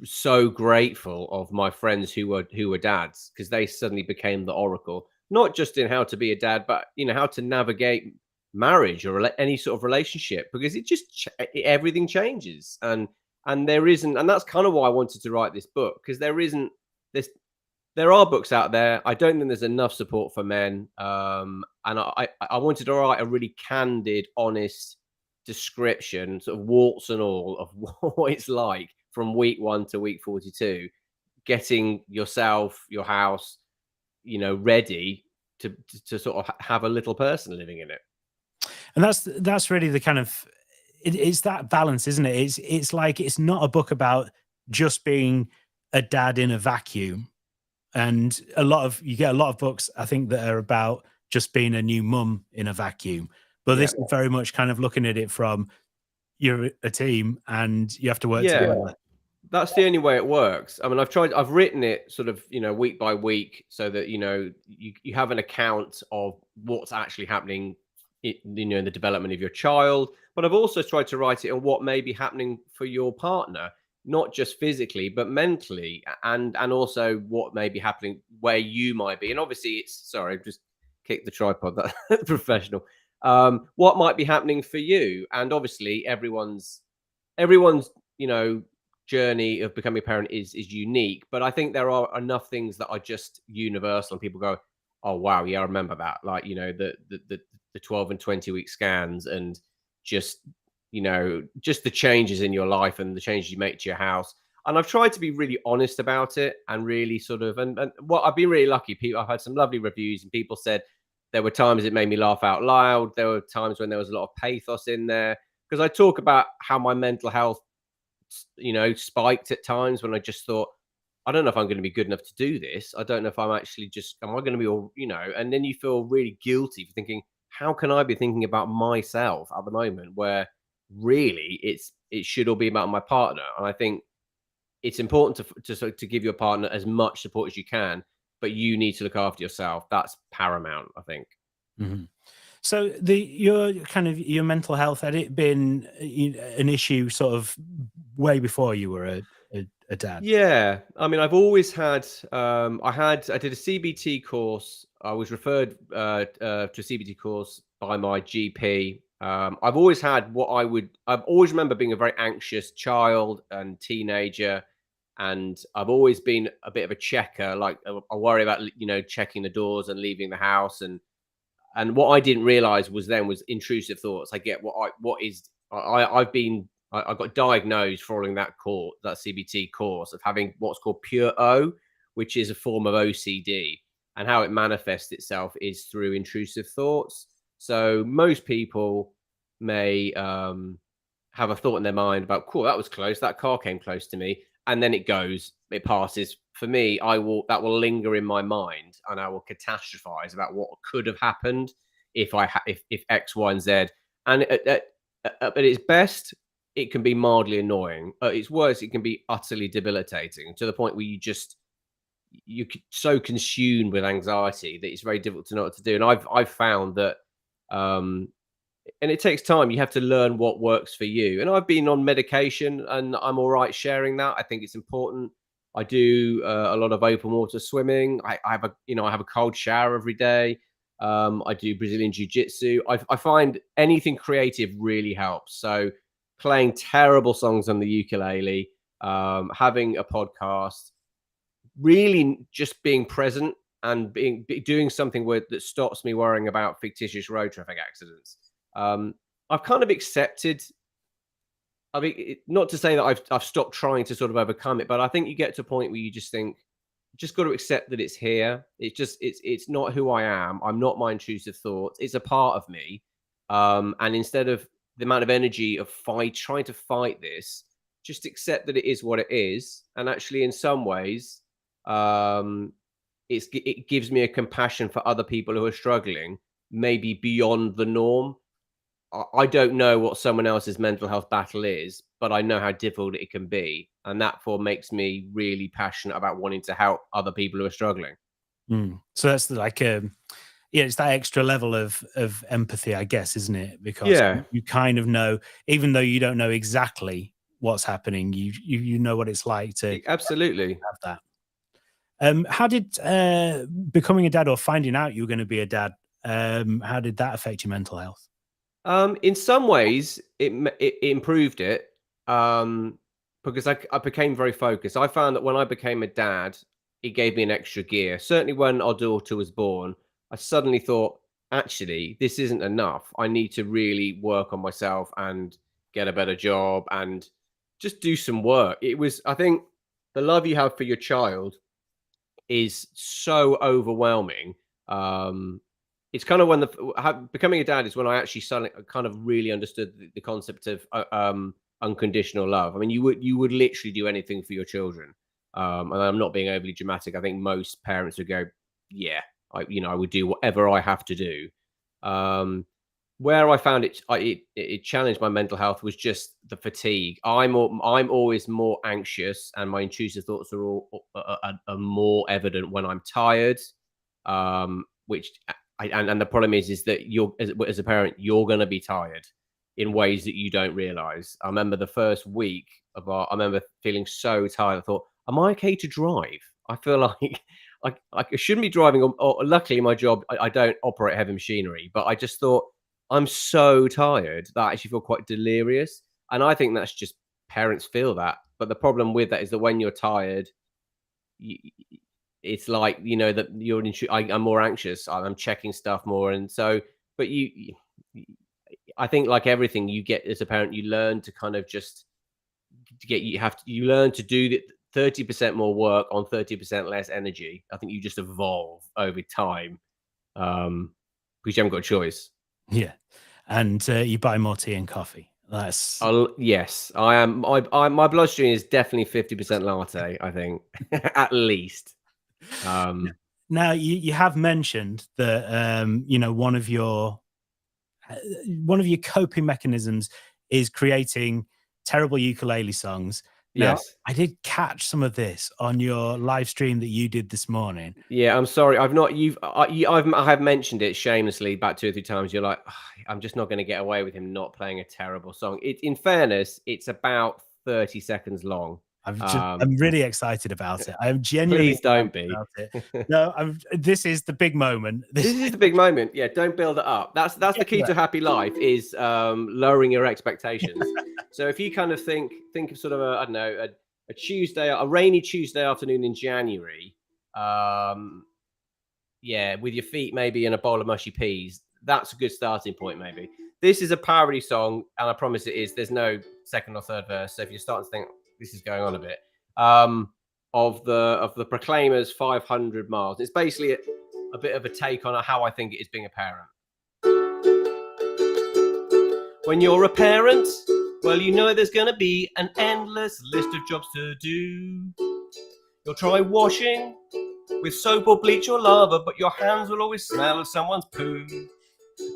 so grateful of my friends who were dads, because they suddenly became the oracle, not just in how to be a dad, but how to navigate marriage or any sort of relationship, because it just everything changes. And there isn't, and that's kind of why I wanted to write this book, because there are books out there. I don't think there's enough support for men. And I wanted to write a really candid, honest description, sort of warts and all, of what it's like from week 1 to week 42, getting yourself, your house, ready to sort of have a little person living in it. And that's really the kind of, it's that balance, isn't it? It's like, it's not a book about just being a dad in a vacuum. And you get a lot of books, I think, that are about just being a new mum in a vacuum. But this is very much kind of looking at it from, you're a team and you have to work together. That's the only way it works. I mean, I've written it sort of, week by week, so that, you have an account of what's actually happening in the development of your child. But I've also tried to write it on what may be happening for your partner, not just physically, but mentally, and also what may be happening where you might be. And obviously sorry, I've just kicked the tripod, that's professional. What might be happening for you. And obviously everyone's, journey of becoming a parent is unique, but I think there are enough things that are just universal, and people go, oh wow, yeah, I remember that. Like, the 12 and 20 week scans, and just the changes in your life and the changes you make to your house. And I've tried to be really honest about it, and really sort of, and what I've been really lucky. I've had some lovely reviews, and people said there were times it made me laugh out loud. There were times when there was a lot of pathos in there, because I talk about how my mental health, spiked at times when I just thought, I don't know if I'm going to be good enough to do this. I don't know if I'm actually am I going to be all, and then you feel really guilty for thinking, how can I be thinking about myself at the moment, where really it should all be about my partner? And I think it's important to give your partner as much support as you can, but you need to look after yourself. That's paramount, I think. Mm-hmm. So your mental health, had it been an issue sort of way before you were a dad? Yeah, I mean, I've always had. I did a CBT course. I was referred to a CBT course by my GP. I've always had I've always remember being a very anxious child and teenager, and I've always been a bit of a checker. Like, I worry about checking the doors and leaving the house, and what I didn't realize was intrusive thoughts. I get I got diagnosed following that CBT course of having what's called pure O, which is a form of OCD, and how it manifests itself is through intrusive thoughts. So most people may have a thought in their mind about, cool, that was close, that car came close to me, and then it passes. For me, that will linger in my mind, and I will catastrophize about what could have happened if X, Y, and Z. And at its best, it can be mildly annoying. At its worst, it can be utterly debilitating, to the point where you're so consumed with anxiety that it's very difficult to know what to do. And I've found that, and it takes time. You have to learn what works for you. And I've been on medication, and I'm all right sharing that. I think it's important. I do a lot of open water swimming. I have a cold shower every day. I do Brazilian jiu-jitsu. I find anything creative really helps. So playing terrible songs on the ukulele, having a podcast, really just being present and doing something that stops me worrying about fictitious road traffic accidents. I've kind of accepted. I mean, not to say that I've stopped trying to sort of overcome it, but I think you get to a point where you just think, you just got to accept that it's here. It's not who I am. I'm not my intrusive thoughts. It's a part of me. And instead of the amount of energy of trying to fight this, just accept that it is what it is. And actually, in some ways, it gives me a compassion for other people who are struggling, maybe beyond the norm. I don't know what someone else's mental health battle is, but I know how difficult it can be. And that makes me really passionate about wanting to help other people who are struggling. So that's like, it's that extra level of empathy, I guess, isn't it? Because you kind of know, even though you don't know exactly what's happening, you know what it's like to absolutely have that. How did becoming a dad, or finding out you were going to be a dad, how did that affect your mental health? In some ways, it improved it, because I became very focused. I found that when I became a dad, it gave me an extra gear. Certainly when our daughter was born, I suddenly thought, actually, this isn't enough. I need to really work on myself and get a better job and just do some work. I think the love you have for your child is so overwhelming. It's kind of when becoming a dad is when I actually suddenly kind of really understood the concept of unconditional love. I mean, you would literally do anything for your children. And I'm not being overly dramatic. I think most parents would go, yeah, I would do whatever I have to do. Where I found it challenged my mental health was just the fatigue. I'm always more anxious, and my intrusive thoughts are more evident when I'm tired. And the problem is that you're, as a parent, you're going to be tired in ways that you don't realize. I remember the first week I remember feeling so tired. I thought, am I okay to drive? I feel like I shouldn't be driving. Or luckily, my job, I don't operate heavy machinery, but I just thought, I'm so tired that I actually feel quite delirious. And I think that's just parents feel that. But the problem with that is that when you're tired, it's like, that I'm more anxious. I'm checking stuff more. And so, but I think like everything you get as a parent, you learn to kind of just you learn to do the 30% more work on 30% less energy. I think you just evolve over time, because you haven't got a choice. Yeah. And you buy more tea and coffee. Yes, I am. My bloodstream is definitely 50% latte, I think, at least. Now you have mentioned that one of your coping mechanisms is creating terrible ukulele songs. Now, yes, I did catch some of this on your live stream that you did this morning. Yeah, I'm sorry. I've not. I have mentioned it shamelessly about 2 or 3 times. You're like, I'm just not going to get away with him not playing a terrible song. In fairness, it's about 30 seconds long. I'm really excited about it. I'm genuinely. Please don't be. About it. No, this is the big moment. This is the big moment. Yeah, don't build it up. That's the key to a happy life, is lowering your expectations. So if you kind of think of sort of a Tuesday, a rainy Tuesday afternoon in January, with your feet maybe in a bowl of mushy peas, that's a good starting point. Maybe this is a parody song, and I promise it is. There's no second or third verse. So if you're starting to think this is going on a bit, of the Proclaimers' 500 Miles. It's basically a bit of a take on how I think it is being a parent. When you're a parent, Well, you know there's gonna be an endless list of jobs to do. You'll try washing with soap or bleach or lava, but your hands will always smell of someone's poo.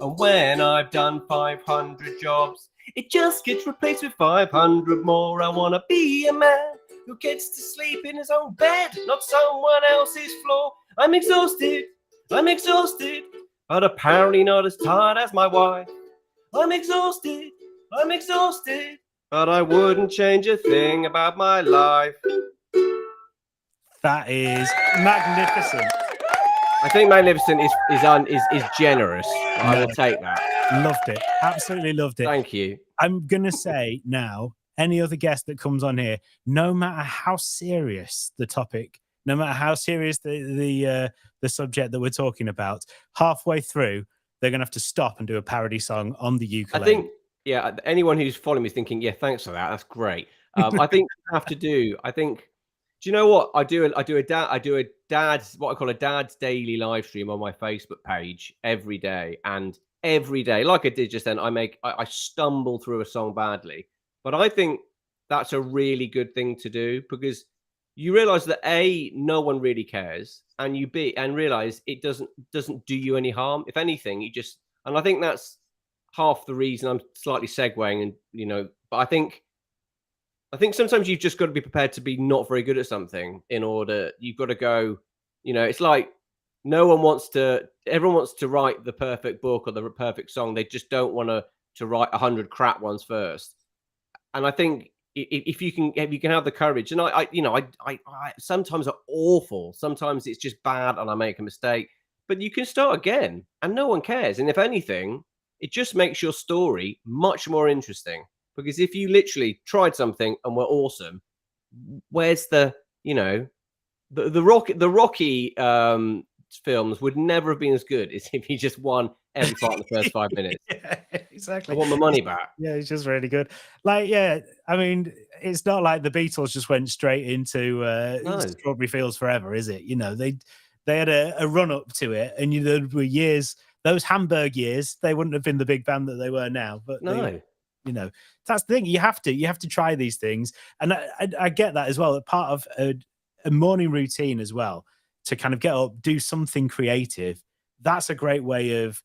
And when I've done 500 jobs, it just gets replaced with 500 more. I wanna be a man who gets to sleep in his own bed, not someone else's floor. I'm exhausted, but apparently not as tired as my wife. I'm exhausted, but I wouldn't change a thing about my life. That is magnificent. I think magnificent is generous. I will take that. Loved it. Absolutely loved it. Thank you. I'm gonna say now, any other guest that comes on here, no matter how serious the topic, no matter how serious the subject that we're talking about, halfway through they're gonna have to stop and do a parody song on the ukulele. I think, yeah, anyone who's following me is thinking, yeah, thanks for that. That's great. I think you have to do. Do you know what I do? I do a dad's what I call a dad's daily live stream on my Facebook page every day, and every day, like I did just then, I stumble through a song badly, but I think that's a really good thing to do because you realize that A, no one really cares, and and realize it doesn't do you any harm. If anything, and I think that's half the reason I'm slightly segueing, and but I think sometimes you've just got to be prepared to be not very good at something in order. You've got to go, it's like everyone wants to write the perfect book or the perfect song. They just don't want to write 100 crap ones first. And I think if you can have the courage, and I sometimes are awful. Sometimes it's just bad and I make a mistake, but you can start again and no one cares. And if anything, it just makes your story much more interesting. Because if you literally tried something and were awesome, where's the Rocky films would never have been as good as if you just won every fight in the first 5 minutes. Yeah, exactly. I want my money back. Yeah, it's just really good. Like, yeah, I mean, it's not like the Beatles just went straight into Strawberry Fields Forever, is it? They had a run up to it, and there were years, those Hamburg years, they wouldn't have been the big band that they were now. But no. That's the thing. You have to try these things, and I get that as well. Part of a morning routine as well, to kind of get up, do something creative. That's a great way of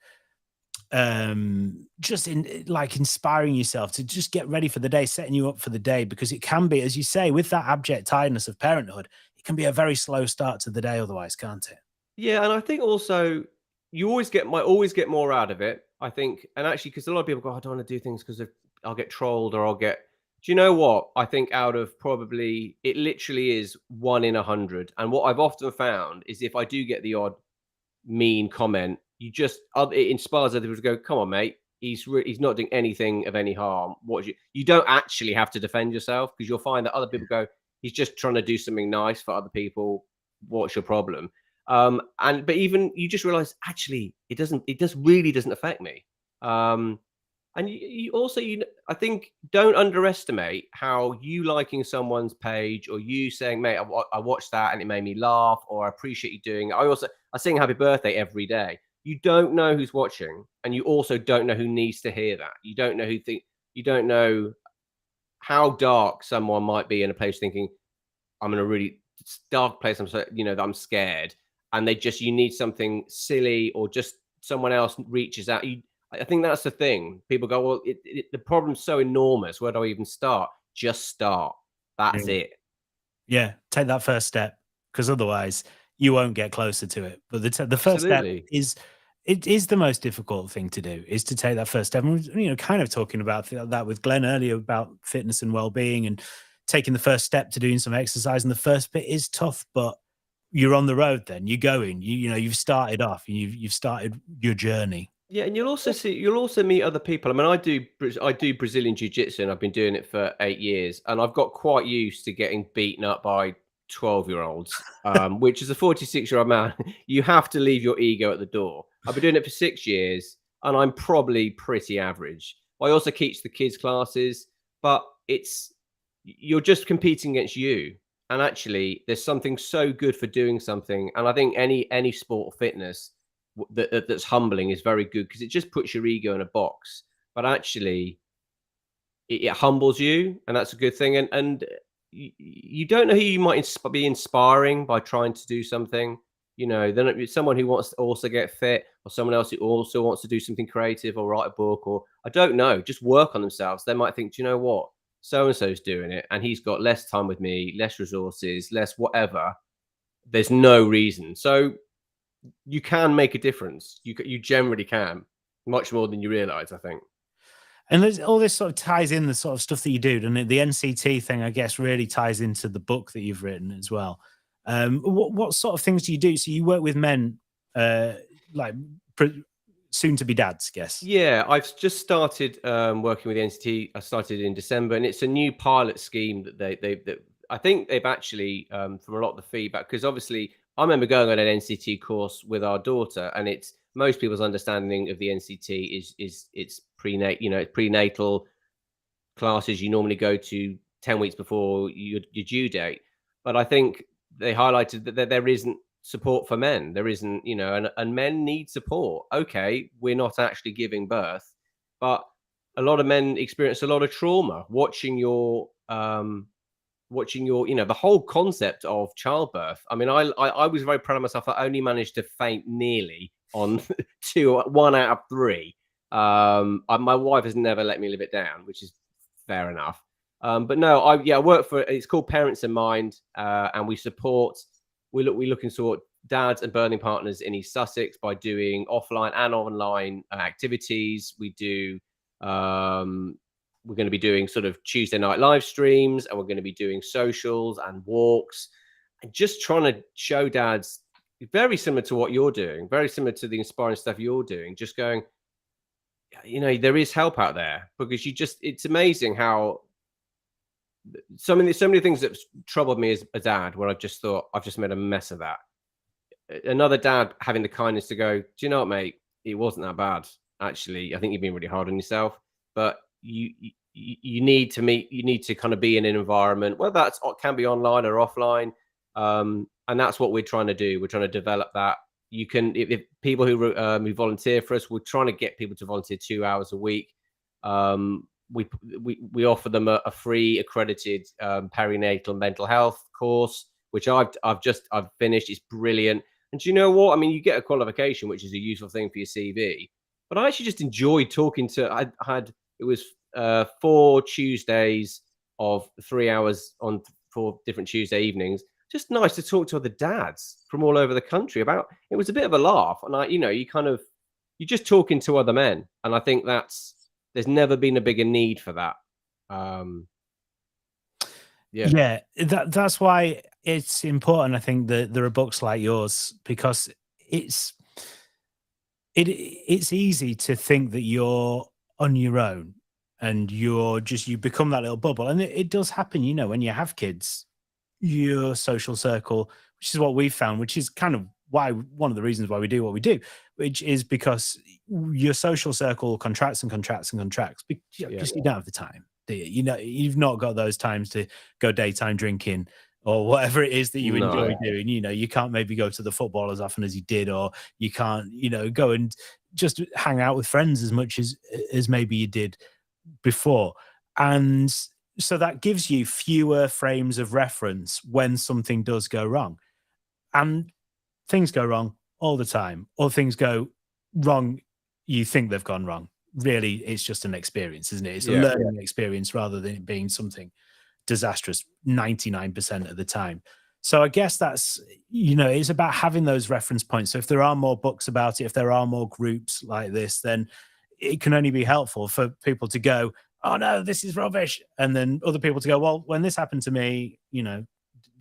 inspiring yourself to just get ready for the day, setting you up for the day, because it can be, as you say, with that abject tiredness of parenthood, it can be a very slow start to the day otherwise, can't it? Yeah, and I think also you always get more out of it. I think, and actually, because a lot of people go, I don't want to do things because I'll get trolled or do you know what? I think out of probably, it literally is 1 in 100. And what I've often found is if I do get the odd mean comment, it inspires other people to go, come on, mate. He's not doing anything of any harm. You don't actually have to defend yourself, because you'll find that other people go, he's just trying to do something nice for other people. What's your problem? But even you just realize, actually, it really doesn't affect me. And you also, I think, don't underestimate how you liking someone's page, or you saying, mate, I watched that and it made me laugh, or I appreciate you doing it. I sing happy birthday every day. You don't know who's watching, and you also don't know who needs to hear that. You don't know you don't know how dark someone might be in a place thinking, I'm in a really dark place. I'm scared. And you need something silly, or just someone else reaches out. I think that's the thing. People go, well, the problem's so enormous. Where do I even start? Just start. That's it. Yeah, take that first step, because otherwise you won't get closer to it. But the first step is the most difficult thing to do, is to take that first step. And kind of talking about that with Glenn earlier about fitness and well-being, and taking the first step to doing some exercise. And the first bit is tough, but you're on the road. Then you're going. You've started off. You've started your journey. Yeah, and you'll also meet other people. I mean, I do Brazilian Jiu-Jitsu, and I've been doing it for 8 years, and I've got quite used to getting beaten up by 12-year-olds, which is a 46-year-old man. You have to leave your ego at the door. I've been doing it for 6 years, and I'm probably pretty average. I also teach the kids classes, but you're just competing against you. And actually, there's something so good for doing something. And I think any sport or fitness that's humbling is very good, because it just puts your ego in a box. But actually, it humbles you, and that's a good thing. And you don't know who you might be inspiring by trying to do something. You know, then it's someone who wants to also get fit, or someone else who also wants to do something creative or write a book, or I don't know, just work on themselves. They might think, do you know what? So and so's doing it, and he's got less time with me, less resources, less whatever. There's no reason. So you can make a difference. You generally can, much more than you realize, I think. And there's all this sort of ties in the sort of stuff that you do, and the NCT thing, I guess, really ties into the book that you've written as well. What sort of things do you do? So you work with men, like soon to be dads, I guess. Yeah, I've just started working with the NCT. I started in December, and it's a new pilot scheme that that I think they've actually from a lot of the feedback, because obviously I remember going on an NCT course with our daughter, and it's most people's understanding of the NCT is it's prenatal classes you normally go to 10 weeks before your due date. But I think they highlighted that there isn't support for men. There isn't, and men need support. Okay, we're not actually giving birth, but a lot of men experience a lot of trauma watching your the whole concept of childbirth. I mean, I was very proud of myself. I only managed to faint nearly on 1 out of 3. My wife has never let me live it down, which is fair enough. But no, I work for, it's called Parents in Mind, and we look and support dads and birthing partners in East Sussex by doing offline and online activities. We're going to be doing sort of Tuesday night live streams, and we're going to be doing socials and walks, and just trying to show dads, very similar to what you're doing, very similar to the inspiring stuff you're doing, just going, there is help out there, because it's amazing how so many things that troubled me as a dad, where I just thought, I've just made a mess of that. Another dad having the kindness to go, do you know what, mate? It wasn't that bad. Actually, I think you've been really hard on yourself, but you need to kind of be in an environment, whether that can be online or offline. And that's what we're trying to do. We're trying to develop that. You can, if people who volunteer for us, we're trying to get people to volunteer 2 hours a week. We offer them a free accredited perinatal mental health course, which I've finished. It's brilliant. And do you know what? I mean, you get a qualification, which is a useful thing for your CV. But I actually just enjoyed talking to. It was 4 Tuesdays of 3 hours on 4 different Tuesday evenings. Just nice to talk to other dads from all over the country about. It was a bit of a laugh, and you're just talking to other men, and I think there's never been a bigger need for that. Yeah, that's why it's important. I think that there are books like yours, because it's easy to think that you're on your own and you become that little bubble, and it does happen. When you have kids, your social circle, which is what we've found, which is kind of one of the reasons why we do what we do, which is because your social circle contracts and contracts and contracts because you don't have the time, do you? You've not got those times to go daytime drinking or whatever it is that you enjoy doing. You can't maybe go to the football as often as you did, or you can't, go and just hang out with friends as much as maybe you did before. And so that gives you fewer frames of reference when something does go wrong. And things go wrong all the time, or things go wrong, you think they've gone wrong. Really, it's just an experience, isn't it? It's a learning experience rather than it being something disastrous 99% of the time. So I guess that's, it's about having those reference points. So if there are more books about it, if there are more groups like this, then it can only be helpful for people to go, oh no, this is rubbish. And then other people to go, well, when this happened to me,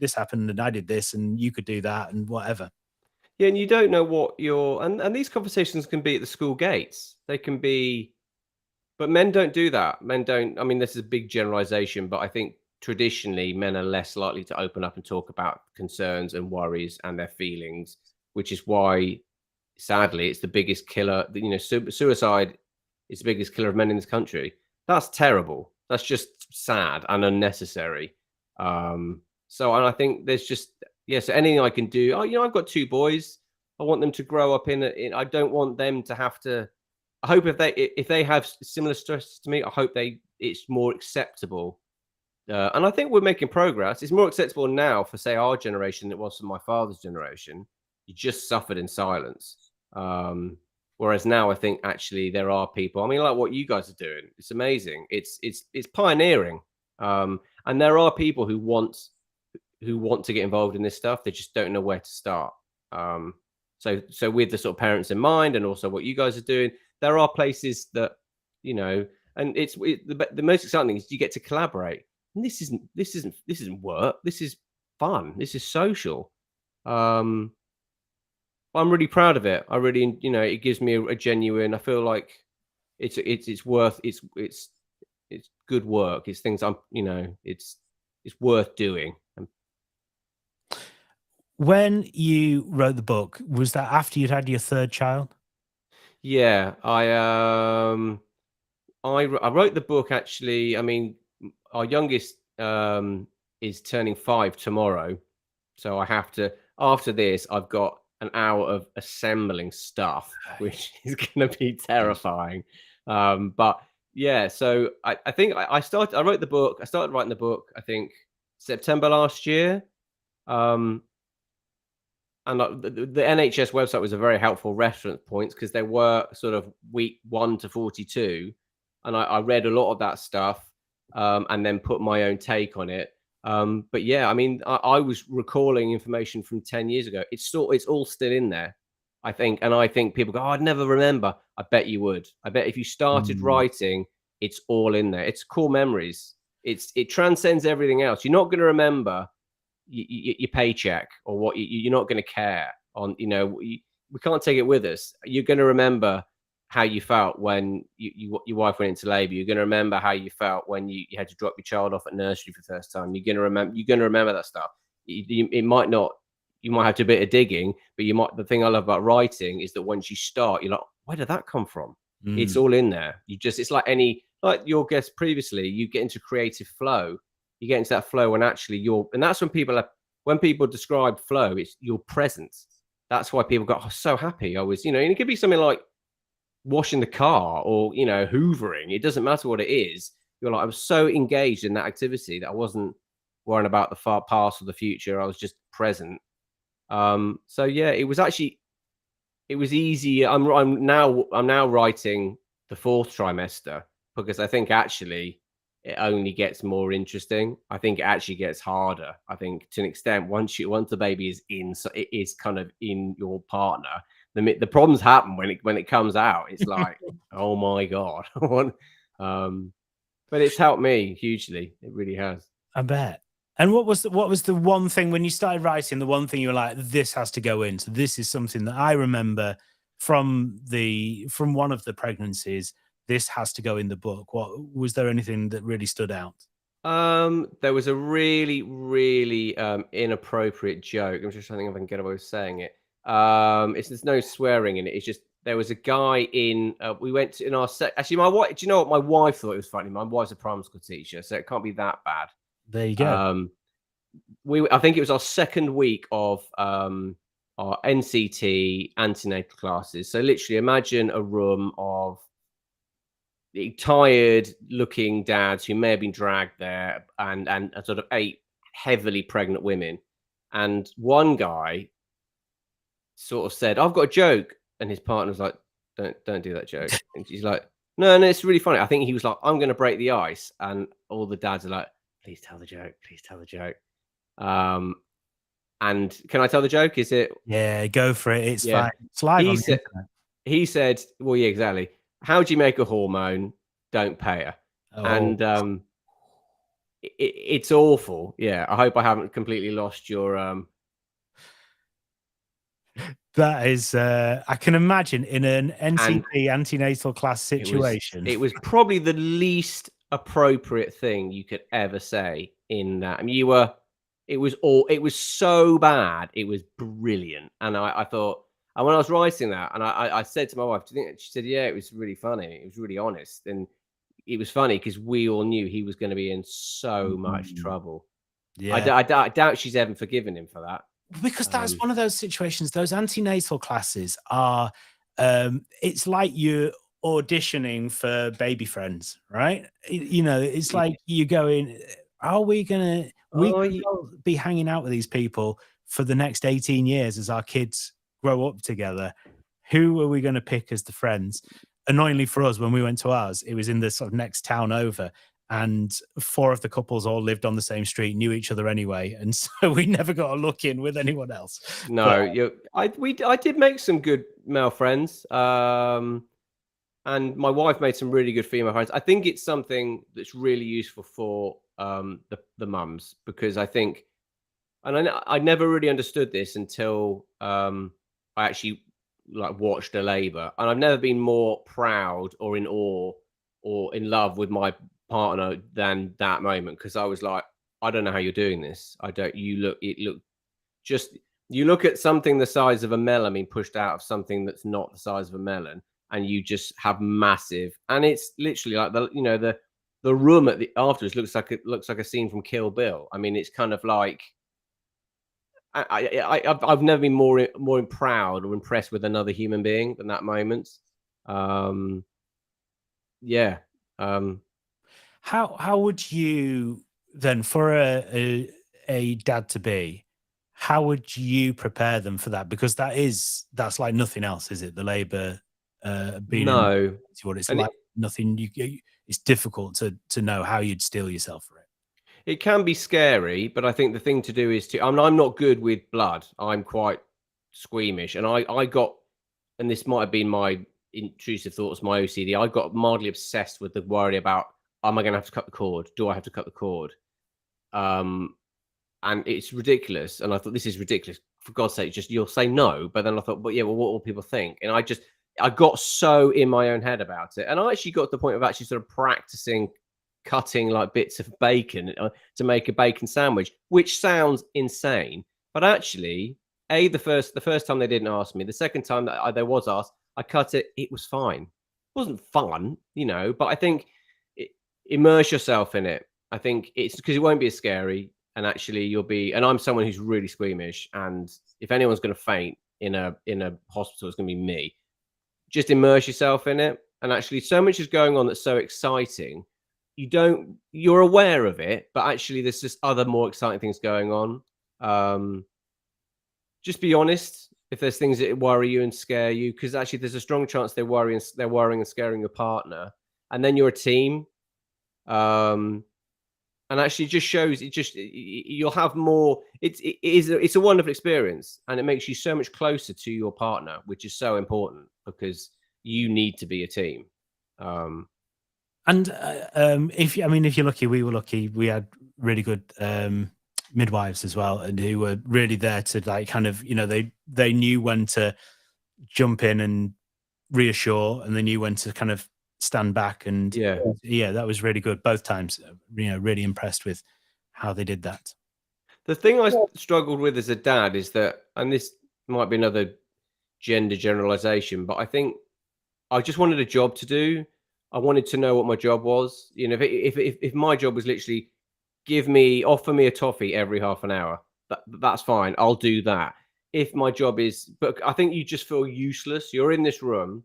this happened and I did this and you could do that and whatever. Yeah, and you don't know what and these conversations can be at the school gates. They can be, but men don't do that. Men don't, I mean, this is a big generalization, but I think traditionally men are less likely to open up and talk about concerns and worries and their feelings, which is why, sadly, it's the biggest killer. Suicide is the biggest killer of men in this country. That's terrible. That's just sad and unnecessary. And I think there's just, so anything I can do. I've got 2 boys. I want them to grow up in I don't want them to have to. I hope if they have similar stress to me, I hope they it's more acceptable. And I think we're making progress. It's more acceptable now for, say, our generation than it was for my father's generation. You just suffered in silence. Whereas now I think actually there are people, I mean, like what you guys are doing, it's amazing. It's pioneering. And there are people who want to get involved in this stuff. They just don't know where to start. So with the sort of parents in mind, and also what you guys are doing, there are places that, you know, and the most exciting thing is you get to collaborate. And this isn't work. This is fun. This is social. I'm really proud of it. I really, you know, it gives me a genuine. I feel like it's good work. It's things you know, it's worth doing. When you wrote the book, was that after you'd had your third child? Yeah, I wrote the book actually. I mean, our youngest is turning 5 tomorrow, so I have to. After this, I've got an hour of assembling stuff, which is going to be terrifying. But yeah, so I think I wrote the book. I started writing the book, I think September last year. And the NHS website was a very helpful reference point because they were sort of week 1 to 42. And I read a lot of that stuff and then put my own take on it. But yeah, I mean, I was recalling information from 10 years ago. It's all still in there, I think. And I think people go, oh, I'd never remember. I bet you would. I bet if you started writing, it's all in there. It's core memories. It transcends everything else. You're not going to remember your paycheck or what you're not going to care on, you know, we can't take it with us. You're going to remember how you felt when your wife went into labor. You're going to remember how you felt when you had to drop your child off at nursery for the first time. You're going to remember that stuff. It might not, you might have to do a bit of digging, but the thing I love about writing is that once you start, you're like, where did that come from? It's all in there. It's like like your guest previously, you get into creative flow. You get into that flow and actually and that's when people describe flow, it's your presence. That's why people go, oh, so happy. I was, you know, and it could be something like washing the car or, you know, hoovering. It doesn't matter what it is. You're like, I was so engaged in that activity that I wasn't worrying about the far past or the future. I was just present. So yeah, it was easy. I'm now writing the 4th trimester because I think actually it only gets more interesting. I think it actually gets harder. I think to an extent, once the baby is in, so it is kind of in your partner. The problems happen when it comes out. It's like, oh my god. But it's helped me hugely. It really has. I bet. And what was the one thing when you started writing? The one thing you were like, this has to go in. So this is something that I remember from one of the pregnancies. This has to go in the book. What was there anything that really stood out? There was a really, really inappropriate joke. I'm just trying to think if I can get away with saying it. There's no swearing in it. It's just there was a guy in. We went in our set. Actually, my wife. Do you know what? My wife thought it was funny. My wife's a primary school teacher, so it can't be that bad. There you go. I think it was our second week of our NCT antenatal classes. So literally, imagine a room of tired looking dads who may have been dragged there and sort of 8 heavily pregnant women. And one guy sort of said, I've got a joke. And his partner was like, don't do that joke. And she's like, no, it's really funny. I think he was like, I'm going to break the ice. And all the dads are like, please tell the joke. Please tell the joke. And can I tell the joke? Is it? Yeah, go for it. It's fine. It's live on the internet. He said, well, yeah, exactly. How do you make a hormone? Don't pay her. Oh. And it's awful. Yeah, I hope I haven't completely lost your. That is, I can imagine in an NCT antenatal class situation. It was probably the least appropriate thing you could ever say in that. I mean, it was so bad. It was brilliant. And I thought, and when I was writing that, and I said to my wife, do you think? She said, yeah, it was really funny. It was really honest. And it was funny because we all knew he was going to be in so much trouble. Yeah, I doubt she's ever forgiven him for that. Because that's one of those situations. Those antenatal classes are, it's like you're auditioning for Baby Friends, right? You know, it's like you going, are we gonna be hanging out with these people for the next 18 years as our kids grow up together? Who are we going to pick as the friends? Annoyingly for us, when we went to ours, it was in the sort of next town over, and 4 of the couples all lived on the same street, knew each other anyway, and so we never got a look in with anyone else. No, I did make some good male friends, and my wife made some really good female friends. I think it's something that's really useful for the mums, because I think, and I never really understood this until I actually like watched a labour, and I've never been more proud or in awe or in love with my partner than that moment, because I was like, I don't know how you're doing this. You look at something the size of a melon being pushed out of something that's not the size of a melon, and you just have massive, and it's literally like the room at the afterwards looks like a scene from Kill Bill. I mean, it's kind of like, I've never been more proud or impressed with another human being than that moment. Yeah. How would you then, for a dad to be, how would you prepare them for that? Because that's like nothing else, is it? The labour being No, what it's and like. Nothing. It's difficult to know how you'd steel yourself for it. it can be scary, but I think the thing to do is I'm not good with blood. I'm quite squeamish, and I got, and this might have been my intrusive thoughts, my OCD. I got mildly obsessed with the worry about, am I going to have to cut the cord? Do I have to cut the cord? And it's ridiculous. And I thought, this is ridiculous. For God's sake, just you'll say no. But then I thought, but yeah, well, what will people think? And I got so in my own head about it. And I actually got to the point of actually sort of practicing cutting like bits of bacon to make a bacon sandwich, which sounds insane. But actually, the first time they didn't ask me, the second time that there was asked, I cut it. It was fine. It wasn't fun, but I think immerse yourself in it. I think it's because it won't be as scary. And actually you'll be, and I'm someone who's really squeamish, and if anyone's going to faint in a hospital, it's going to be me. Just immerse yourself in it. And actually so much is going on that's so exciting. You're aware of it, but actually there's just other more exciting things going on. Just be honest if there's things that worry you and scare you, because actually there's a strong chance they're worrying and scaring your partner, and then you're a team. And actually just shows, you'll have more, it's a wonderful experience, and it makes you so much closer to your partner, which is so important, because you need to be a team. And if you're lucky, we were lucky, we had really good midwives as well, and who were really there to like kind of, they knew when to jump in and reassure, and they knew when to kind of stand back, and that was really good both times. Really impressed with how they did that. The thing I struggled with as a dad is that, and this might be another gender generalization, but I think I just wanted a job to do. I wanted to know what my job was. If my job was literally offer me a toffee every half an hour, that's fine. I'll do that. If my job is, but I think you just feel useless. You're in this room,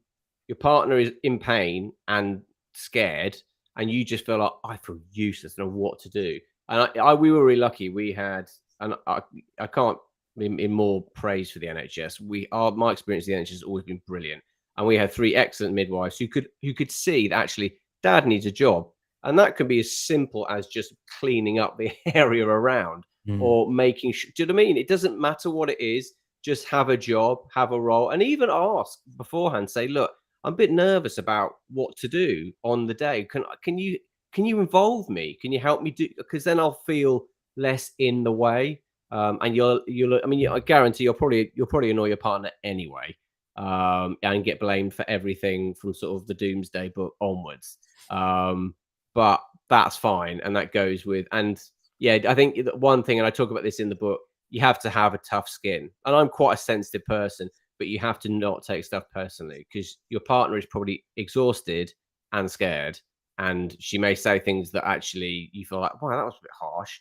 your partner is in pain and scared, and you just feel like, I feel useless, I don't know what to do. And we were really lucky. We had, and I can't in more praise for the NHS. My experience of the NHS has always been brilliant, and we had 3 excellent midwives who could see that actually dad needs a job, and that can be as simple as just cleaning up the area around or making sure. Do you know what I mean? It doesn't matter what it is. Just have a job, have a role, and even ask beforehand. Say, look, I'm a bit nervous about what to do on the day. Can you involve me? Can you help me do? Because then I'll feel less in the way. And I guarantee you'll probably annoy your partner anyway, and get blamed for everything from sort of the Doomsday Book onwards. But that's fine, and that goes with. And yeah, I think one thing, and I talk about this in the book, you have to have a tough skin. And I'm quite a sensitive person, but you have to not take stuff personally, because your partner is probably exhausted and scared, and she may say things that actually you feel like, wow, that was a bit harsh.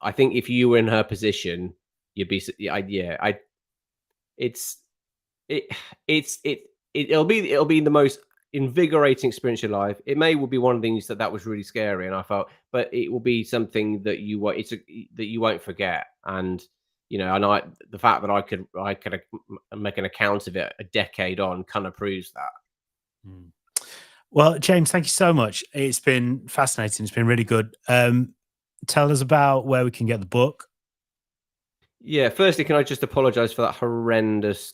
I think if you were in her position, you'd be, it'll be the most invigorating experience of your life. It may well be one of the things that was really scary, and I felt, but it will be something that that you won't forget. And and the fact that I could make an account of it a decade on kind of proves that. Well, James, thank you so much. It's been fascinating. It's been really good. Tell us about where we can get the book. Yeah, firstly, can I just apologize for that horrendous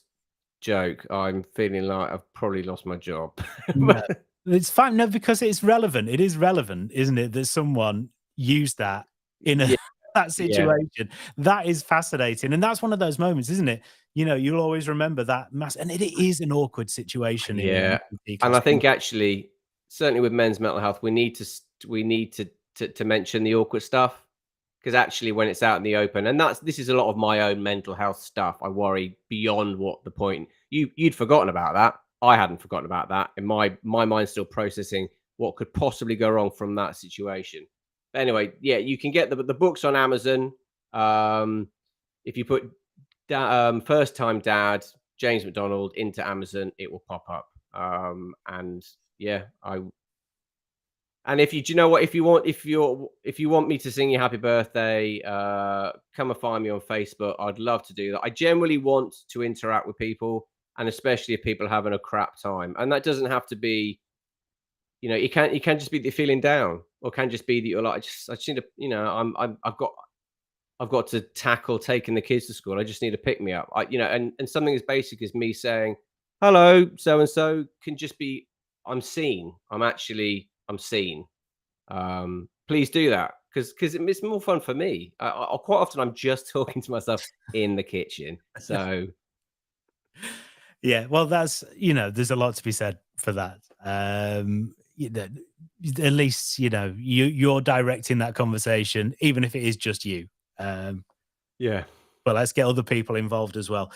joke? I'm feeling like I've probably lost my job. No, it's fine. No, because it's relevant. It is relevant, isn't it? That someone used that in that situation. That is fascinating. And that's one of those moments, isn't it? You'll always remember that and it is an awkward situation. Yeah. And I think actually, certainly with men's mental health, we need to mention the awkward stuff. Because actually, when it's out in the open, and this is a lot of my own mental health stuff, I worry beyond what the point. You'd forgotten about that. I hadn't forgotten about that. And my mind's still processing what could possibly go wrong from that situation. But anyway, yeah, you can get the books on Amazon. If you put First Time Dad, James MacDonald into Amazon, it will pop up. And yeah, And do you know what? If you want me to sing you happy birthday, come and find me on Facebook. I'd love to do that. I generally want to interact with people, and especially if people are having a crap time. And that doesn't have to be, it can just be that you're feeling down, or can just be that you're like, I just need to, I've got to tackle taking the kids to school. I just need to pick me up. And something as basic as me saying, hello, so and so, can just be, I'm seen. I'm seen. Please do that, because it's more fun for me. I quite often I'm just talking to myself in the kitchen. So yeah, well, that's there's a lot to be said for that. At least you're directing that conversation, even if it is just you. Yeah. But let's get other people involved as well.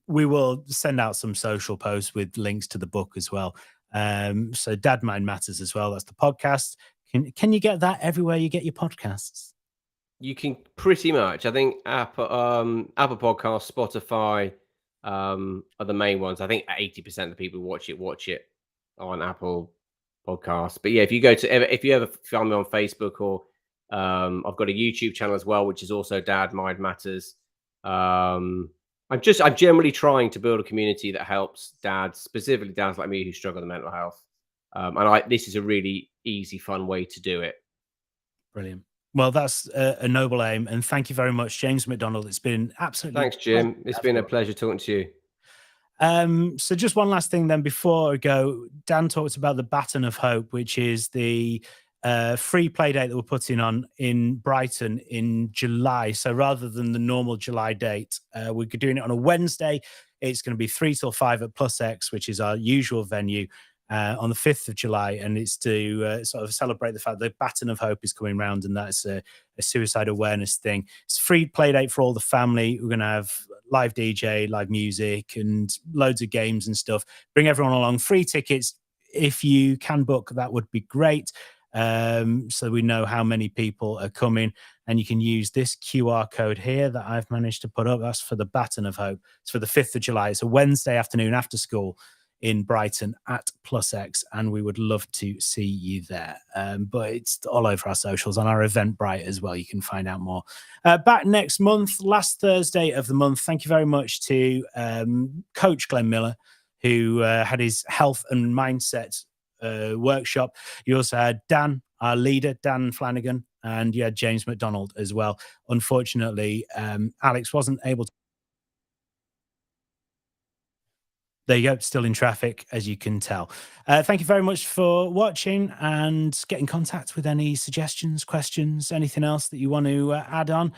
We will send out some social posts with links to the book as well. So Dad Mind Matters as well. That's the podcast. Can you get that everywhere you get your podcasts? You can pretty much. I think Apple Podcasts, Spotify are the main ones. I think 80% of the people who watch it on Apple Podcasts. But yeah, if you ever find me on Facebook, or I've got a YouTube channel as well, which is also Dad Mind Matters. I'm generally trying to build a community that helps dads, specifically dads like me who struggle with mental health. And this is a really easy, fun way to do it. Brilliant. Well, that's a noble aim. And thank you very much, James MacDonald. It's been absolutely... Thanks, Jim. It's been a pleasure talking to you. So just one last thing then before I go. Dan talked about the Baton of Hope, which is the free play date that we're putting on in Brighton in July. So rather than the normal July date, we're doing it on a Wednesday. It's going to be 3 till 5 at Plus X, which is our usual venue, on the 5th of July. And it's to sort of celebrate the fact that Baton of Hope is coming round, and that's a suicide awareness thing. It's a free play date for all the family. We're going to have live DJ, live music, and loads of games and stuff. Bring everyone along. Free tickets. If you can book, that would be great. So we know how many people are coming, and you can use this QR code here that I've managed to put up. That's for the Baton of Hope. It's for the 5th of July. It's a Wednesday afternoon after school in Brighton at Plus X, and we would love to see you there. But it's all over our socials, on our Eventbrite as well. You can find out more. Back next month, last Thursday of the month. Thank you very much to Coach Glenn Miller, who had his health and mindset workshop. You also had Dan, our leader, Dan Flanagan, and you had James MacDonald as well. Unfortunately, Alex wasn't able to. There you go, still in traffic, as you can tell. Thank you very much for watching, and get in contact with any suggestions, questions, anything else that you want to add on.